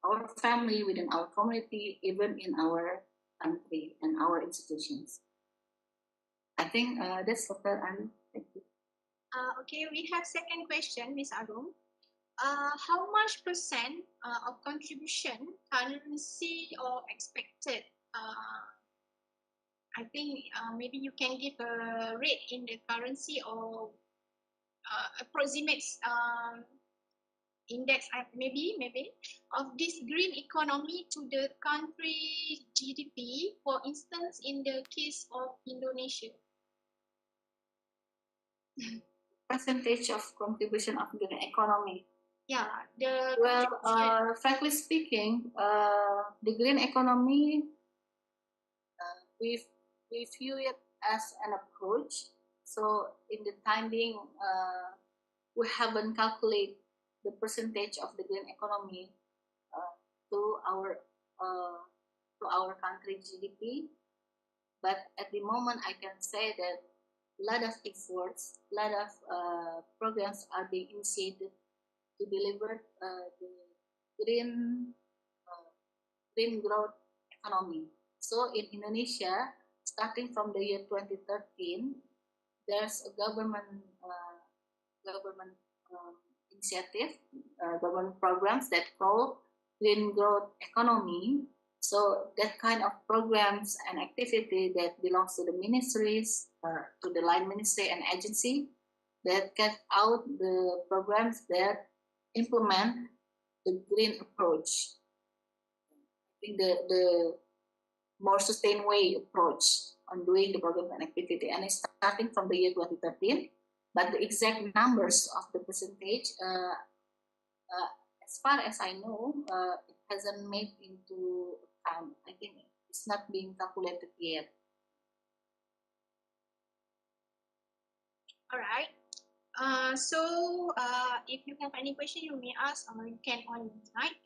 our family, within our community, even in our country and our institutions. I think that's Dr. Ali. Thank you. Okay, we have second question, Ms. Arum. How much percent of contribution currency or expected? I think maybe you can give a rate in the currency or approximate index, maybe of this green economy to the country GDP, for instance, in the case of Indonesia. Percentage of contribution of green economy. Yeah, frankly speaking, the green economy, we view it as an approach. So in the time being, we haven't calculated the percentage of the green economy to our country GDP. But at the moment, I can say that lot of efforts, a lot of programs are being initiated to deliver the green green growth economy. So in Indonesia, starting from the year 2013, there's a government initiative, government programs that call green growth economy. So that kind of programs and activity that belongs to the ministries, to the line ministry and agency, that get out the programs that implement the green approach. I think the more sustained way approach on doing the program and activity, and it's starting from the year 2013. But the exact numbers of the percentage, as far as I know, it hasn't made into account. I think it's not being calculated yet. All right. If you have any question, you may ask, or you can on mic.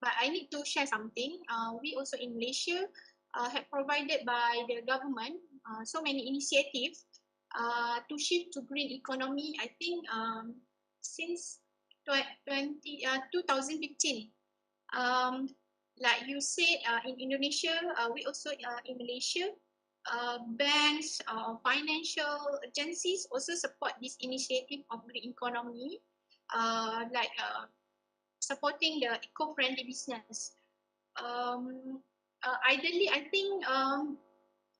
But I need to share something. We also in Malaysia have provided by the government so many initiatives to shift to green economy. I think since 2015. Like you said, in Indonesia, we also in Malaysia, banks, financial agencies also support this initiative of green economy, supporting the eco-friendly business. Ideally, I think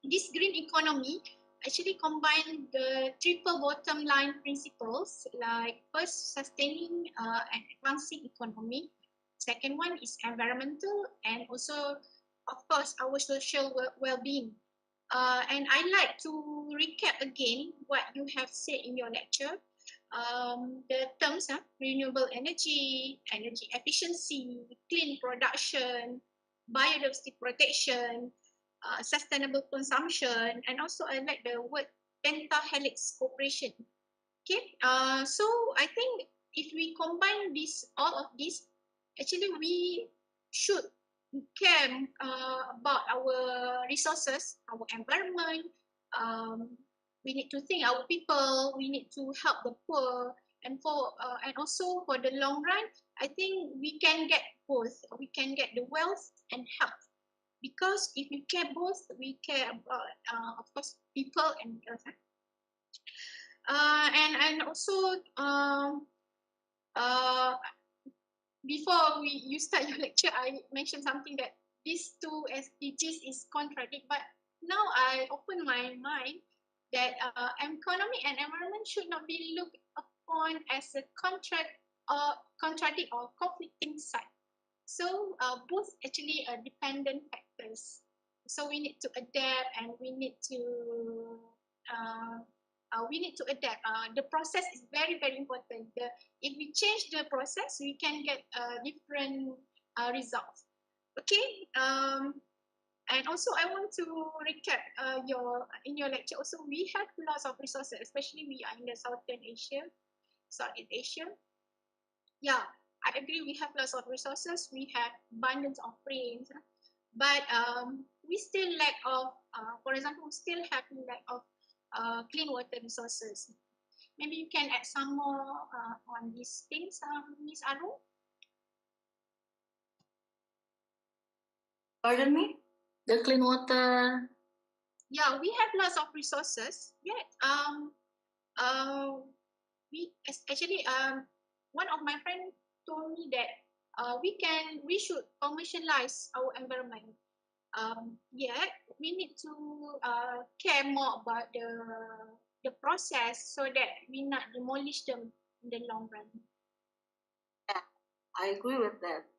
this green economy actually combine the triple bottom line principles, like first, sustaining and advancing economy. Second one is environmental, and also, of course, our social well-being. And I like to recap again what you have said in your lecture. The terms, renewable energy, energy efficiency, clean production, biodiversity protection, sustainable consumption, and also I like the word pentahelix cooperation. Okay, so I think if we combine all of this, actually we should care about our resources, our environment. We need to think our people. We need to help the poor, and also for the long run, I think we can get both. We can get the wealth and health, because if we care both, we care about, of course, people and earth. And also, before you start your lecture, I mentioned something that these two SDGs is contradict, but now I open my mind that economy and environment should not be looked upon as a contradict or conflicting side. So both actually are dependent factors. So we need to adapt, and we need to adapt. The process is very, very important. If we change the process, we can get different results. Okay. And also, I want to recap in your lecture. Also, we have lots of resources, especially we are in the Southeast Asia. Yeah, I agree. We have lots of resources. We have abundance of rains, but we still lack of, for example, we still have lack of clean water resources. Maybe you can add some more on these things, Ms. Aru. Pardon me? The clean water. Yeah, we have lots of resources. Yeah. We actually one of my friends told me that we should commercialize our environment. Yet we need to care more about the process, so that we not demolish them in the long run. Yeah, I agree with that.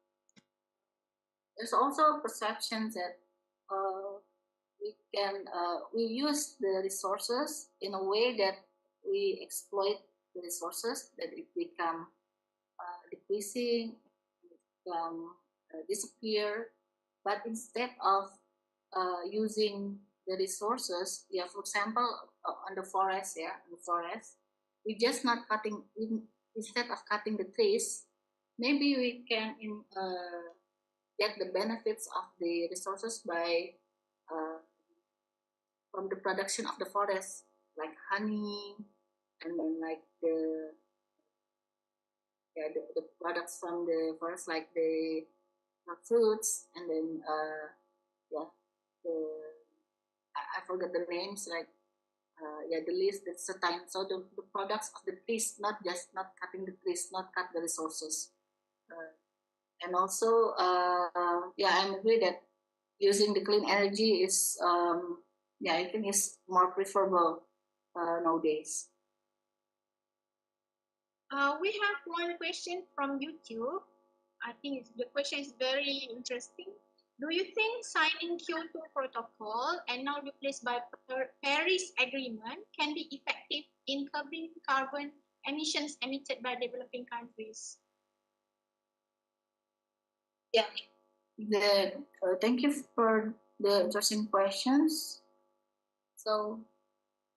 There's also a perception that we use the resources in a way that we exploit the resources, that it become decreasing, disappear. But instead of using the resources, for example, on the forest, we just not cutting. Instead of cutting the trees, maybe we can get the benefits of the resources by from the production of the forest, like honey, and then like the products from the forest, like the fruits, and then I forgot the names, like the list that's the time. So the products of the trees, not cutting the trees, not cut the resources. And also, I agree that using the clean energy is, I think is more preferable nowadays. We have one question from YouTube. I think the question is very interesting. Do you think signing Kyoto Protocol and now replaced by Paris Agreement can be effective in curbing carbon emissions emitted by developing countries? Yeah, thank you for the interesting questions. So,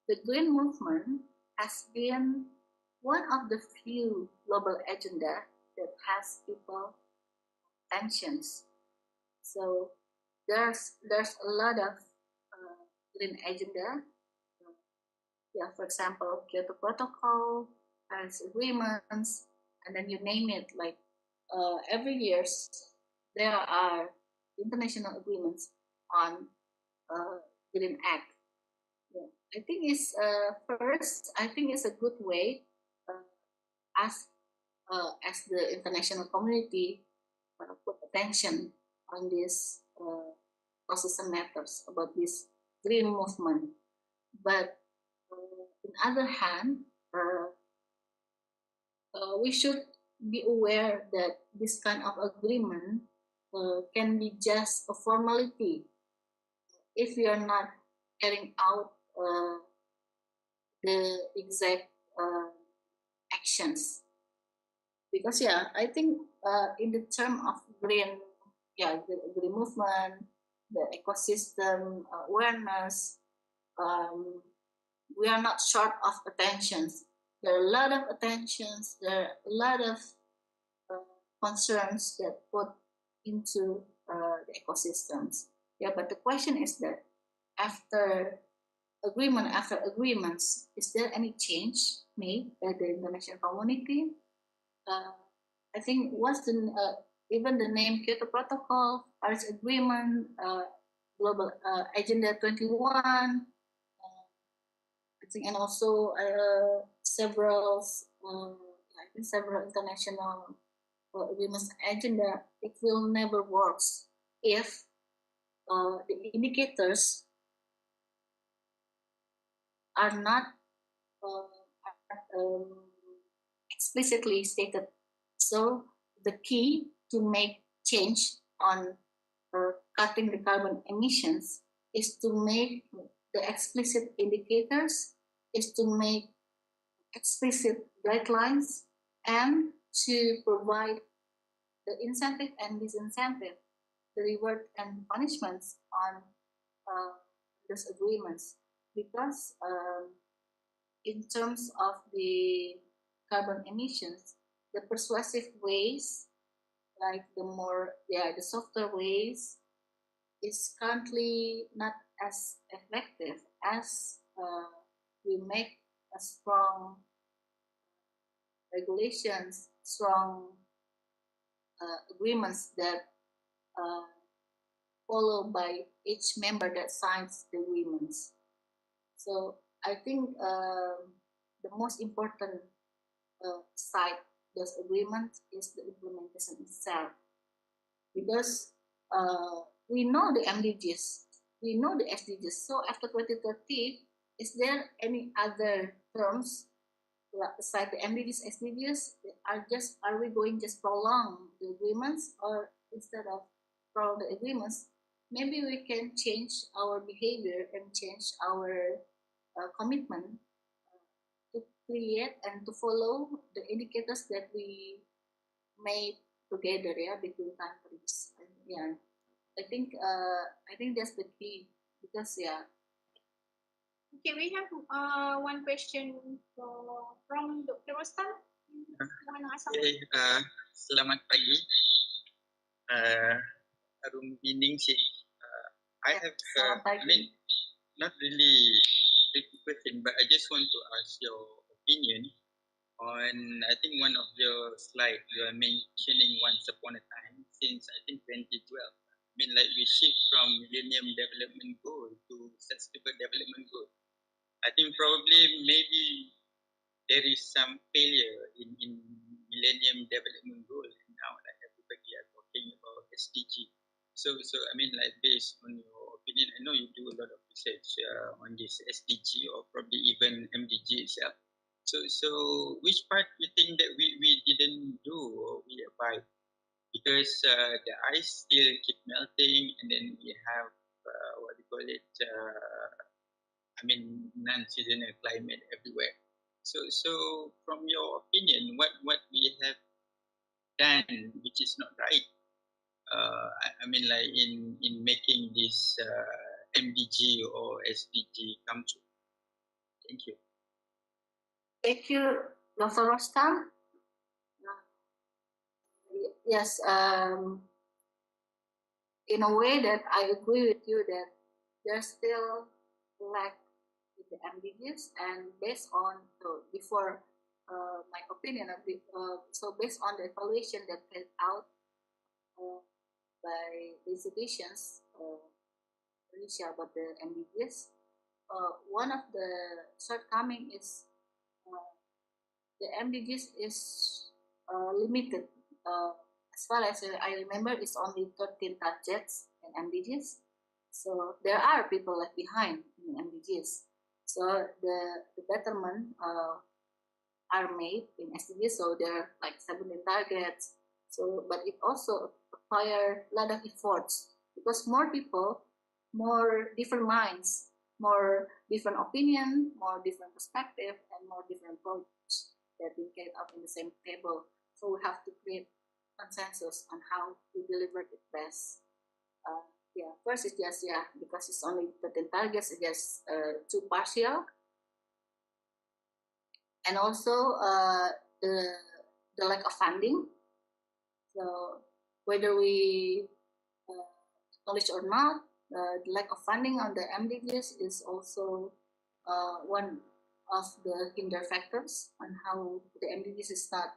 the green movement has been one of the few global agenda that has people tensions. So there's a lot of green agenda. For example, Kyoto Protocol, Paris agreements, and then you name it. Like every year, there are international agreements on Green Act. I think it's first. I think it's a good way as the international community put attention on this ecosystem matters about this green movement. But on the other hand, we should be aware that this kind of agreement can be just a formality if we are not carrying out the exact actions. Because I think in the term of green, the green movement, the ecosystem awareness, we are not short of attentions. There are a lot of attentions. There are a lot of concerns that put into the ecosystems. But the question is that after agreements, is there any change made by the international community? I think once even the name Kyoto Protocol, Paris Agreement, Global Agenda 21, I think, and also several international agreements agenda, it will never work if the indicators are not explicitly stated. So the key to make change on cutting the carbon emissions is to make the explicit indicators, is to make explicit guidelines, and to provide the incentive and disincentive, the reward and punishments on those agreements. Because in terms of the carbon emissions, the persuasive ways, like the softer ways, is currently not as effective as we make a strong regulations, strong agreements that followed by each member that signs the agreements. So I think the most important side of this agreement is the implementation itself, because we know the MDGs, we know the SDGs. So after 2030, is there any other terms aside the MDGs, SDGs? Are we going just prolong the agreements, or instead of prolong the agreements, maybe we can change our behavior and change our commitment to create and to follow the indicators that we made together, between countries. And, I think that's the key, because Okay, we have one question from Dr. Rostam. Okay, selamat pagi. Aruminingsih. I have, not really tricky question, but I just want to ask your opinion on, I think one of your slides, you are mentioning once upon a time, since I think 2012. I mean, like we shift from Millennium Development Goal to Sustainable Development Goal. I think probably maybe there is some failure in Millennium Development Goal. And now like everybody are talking about SDG. So I mean, like based on your opinion, I know you do a lot of research on this SDG or probably even MDG itself. So which part you think that we didn't do or we abide? Because the ice still keep melting, and then we have what do you call it? I mean, non-seasonal climate everywhere. So from your opinion, what we have done which is not right? I mean, like in making this MDG or SDG come true. Thank you. Thank you, Dr. Rostam. Yes, in a way that I agree with you that there's still lack in the MDGs, and based on before my opinion of the so based on the evaluation that came out by the institutions Indonesia about the MDGs, one of the shortcoming is the MDGs is limited. As far as I remember, it's only 13 targets in MDGs. So there are people left behind in MDGs. So the betterment are made in SDGs. So there are like 17 targets. So, but it also requires a lot of efforts because more people, more different minds, more different opinion, more different perspective, and more different approach that we get up in the same table. So we have to create consensus on how to deliver it best. Yeah, first it's just because it's only 13 targets, it's just too partial, and also the lack of funding. So whether we acknowledge or not, the lack of funding on the MDGs is also one of the hinder factors on how the MDGs is not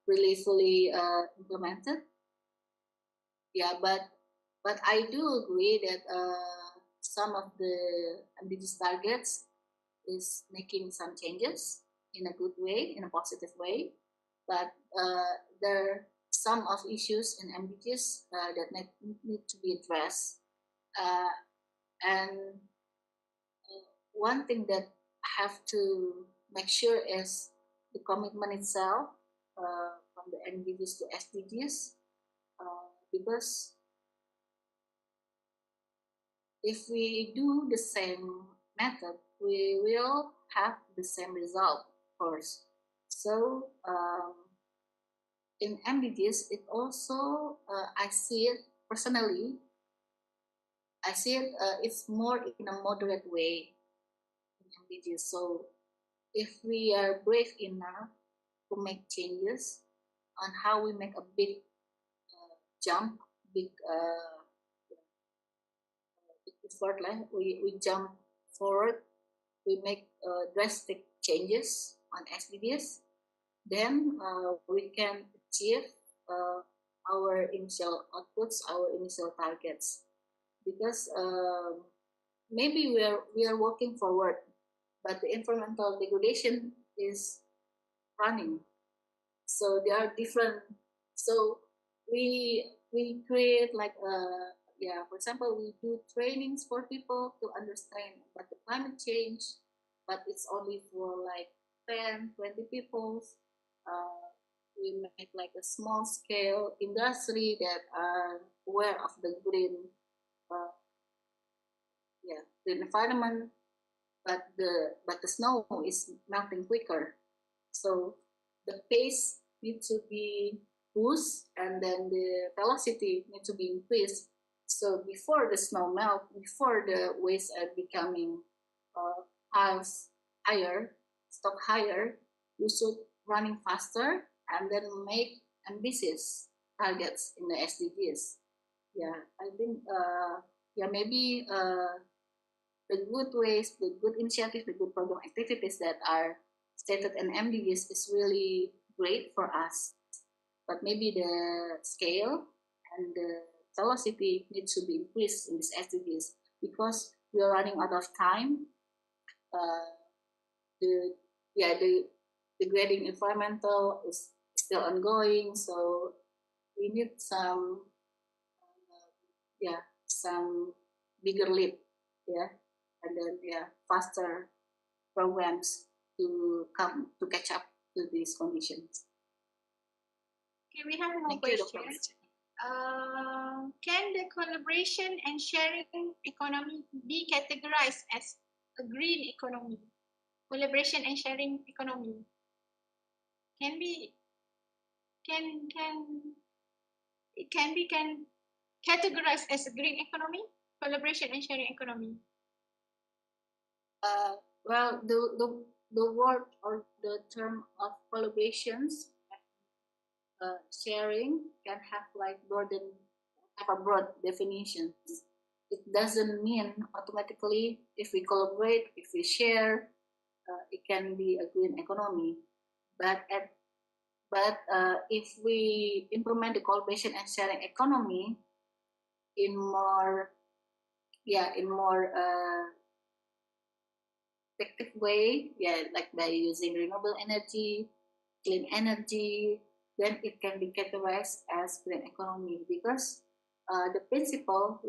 really fully implemented. Yeah, but I do agree that some of the MDGs targets is making some changes in a good way, in a positive way. But there are some of issues in MDGs that need to be addressed. And one thing that I have to make sure is the commitment itself from the MDGs to SDGs, because if we do the same method, we will have the same result, of course. So in MDGs, it also, I see it personally, I see it, it's more in a moderate way in MDGs. So if we are brave enough to make changes on how we make a big jump, big effort, like we jump forward, we make drastic changes on SDGs, then we can achieve our initial outputs, our initial targets. Because maybe we are working forward, but the environmental degradation is running. So there are different. So we create like for example, we do trainings for people to understand about the climate change, but it's only for like 10, 20 people. We make like a small scale industry that are aware of the green environment, but the snow is melting quicker. So the pace needs to be boosted, and then the velocity needs to be increased. So before the snow melt, before the waves are becoming higher, stock higher, you should running faster and then make ambitious targets in the SDGs. Yeah, I think maybe the good ways, the good initiatives, the good program activities that are stated in MDGs is really great for us. But maybe the scale and the velocity needs to be increased in these SDGs because we are running out of time. The degrading environmental is still ongoing, so we need some some bigger leap, and then faster programs to catch up to these conditions. Okay, we have more questions. Can the collaboration and sharing economy be categorized as a green economy? Collaboration and sharing economy can be categorized as a green economy, collaboration and sharing economy. Well, the word or the term of collaborations, sharing can have a broad definition. It doesn't mean automatically if we collaborate, if we share, it can be a green economy. But if we implement the collaboration and sharing economy in more effective way, like by using renewable energy, clean energy, then it can be categorized as green economy because the principle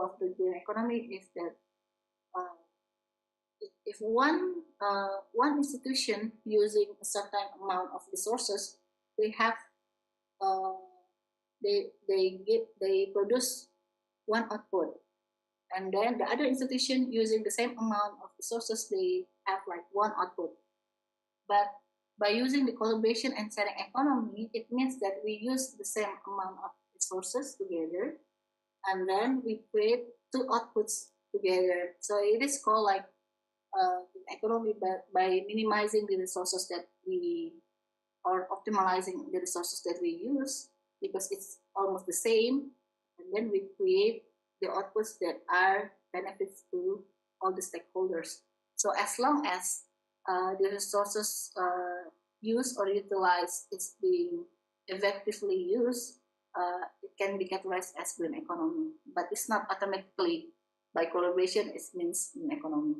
of the green economy is that if one institution using a certain amount of resources, they have they produce one output, and then the other institution using the same amount of resources, they have like one output. But by using the collaboration and sharing economy, it means that we use the same amount of resources together, and then we create two outputs together. So it is called like economy by minimizing the resources that we or optimizing the resources that we use because it's almost the same, and then we create the outputs that are benefits to all the stakeholders. So as long as the resources used or utilized is being effectively used, it can be categorized as green economy. But it's not automatically by collaboration, it means green economy.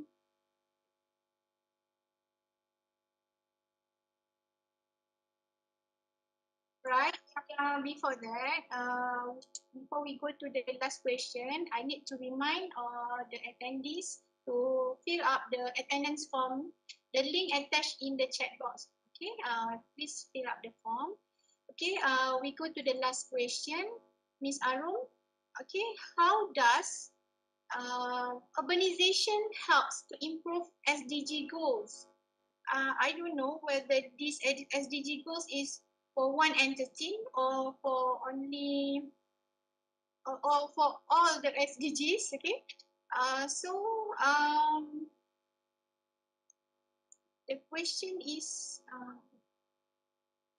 Right. Before that, before we go to the last question, I need to remind the attendees to fill up the attendance form, the link attached in the chat box. Okay, please fill up the form. Okay, we go to the last question, Ms. Arum. Okay, how does urbanization helps to improve SDG goals? I don't know whether these SDG goals is for one entity or for only or for all the SDGs. Okay, the question is,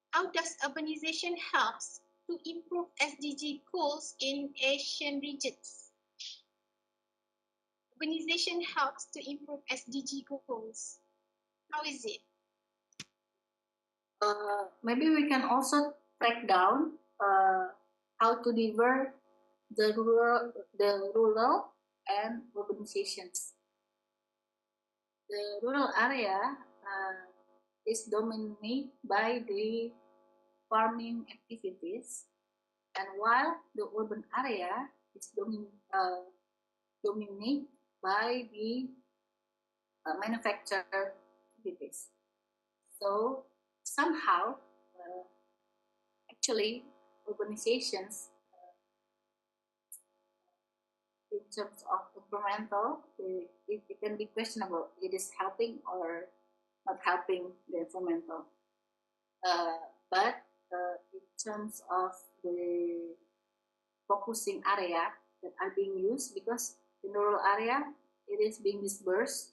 how does urbanization helps to improve SDG goals in Asian regions? Urbanization helps to improve SDG goals. How is it? Maybe we can also break down how to divert the rural and urbanizations. The rural area is dominated by the farming activities, and while the urban area is dominated by the manufacturing activities. So somehow, actually, urbanizations, in terms of environmental, it can be questionable. It is helping or not helping the environmental. But in terms of the focusing area that are being used, because in rural area, it is being dispersed.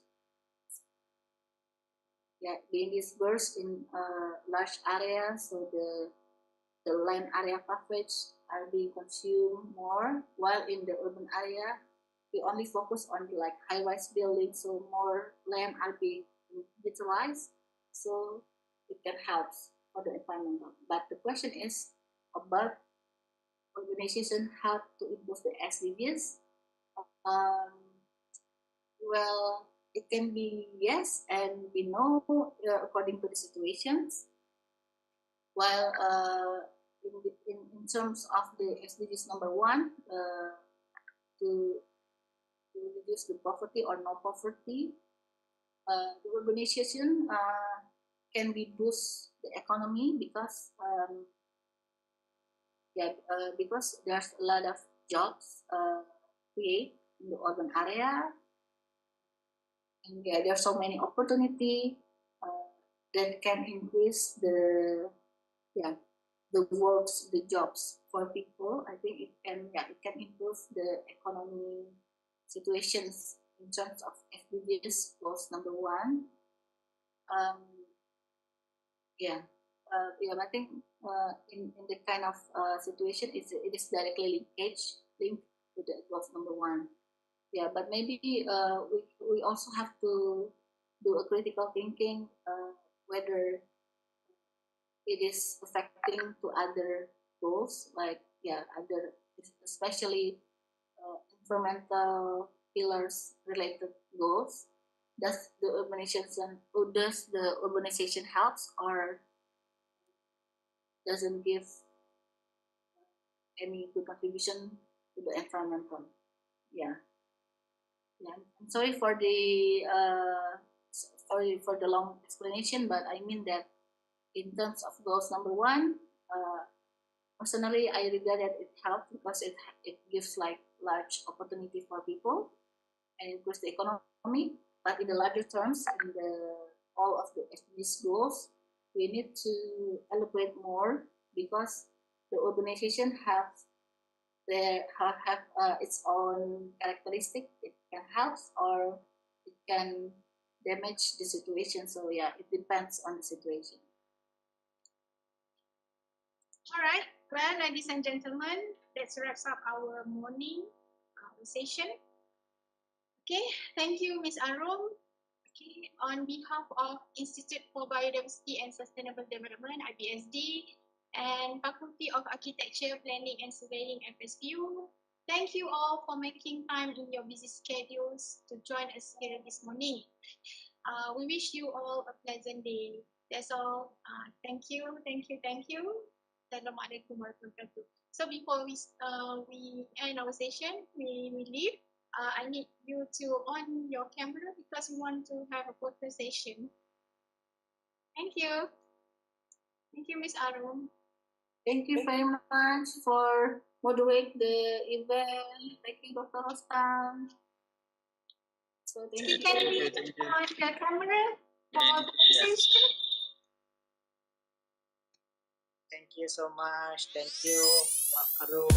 Being dispersed in large areas, so the land area coverage are being consumed more, while in the urban area, we only focus on like high-rise buildings, so more land are being utilized, so it can help for the environment. But the question is about organization help to improve the SDGs. Well, it can be yes and we know according to the situations. While in terms of the SDGs number 1, to reduce the poverty or no poverty, the urbanization can be boost the economy because because there's a lot of jobs create in the urban area, and there's so many opportunity that can increase the works, the jobs for people. I think it can improve the economy situations in terms of SDGs goals number 1. I think in the kind of situation, it is directly linked to the goals number 1. Yeah, but maybe we also have to do a critical thinking whether it is affecting to other goals, like other, especially environmental pillars related goals. Does the urbanization helps or doesn't give any good contribution to the environmental? I'm sorry for the long explanation, but I mean that in terms of goals number 1, personally I regard that it helps because it gives like large opportunity for people and improves the economy. But in the larger terms, in all of the SDGs goals, we need to elaborate more because the urbanization have its own characteristic. It can help or it can damage the situation. So it depends on the situation. All right. Well, ladies and gentlemen, that wraps up our morning session. Okay, thank you, Ms. Arum. Okay, on behalf of Institute for Biodiversity and Sustainable Development, IBSD, and Faculty of Architecture, Planning and Surveying, FSPU, thank you all for making time in your busy schedules to join us here this morning. We wish you all a pleasant day. That's all. Thank you. Assalamualaikum warahmatullahi wabarakatuh. So before we end our session, we leave. I need you to on your camera because we want to have a photo session. Thank you. Thank you, Ms. Arum. Thank you very much for moderate the event. Thank you, Dr. Rostam. So thank you. Can we on the camera for the session? Thank you so much. Thank you, Pak Arum.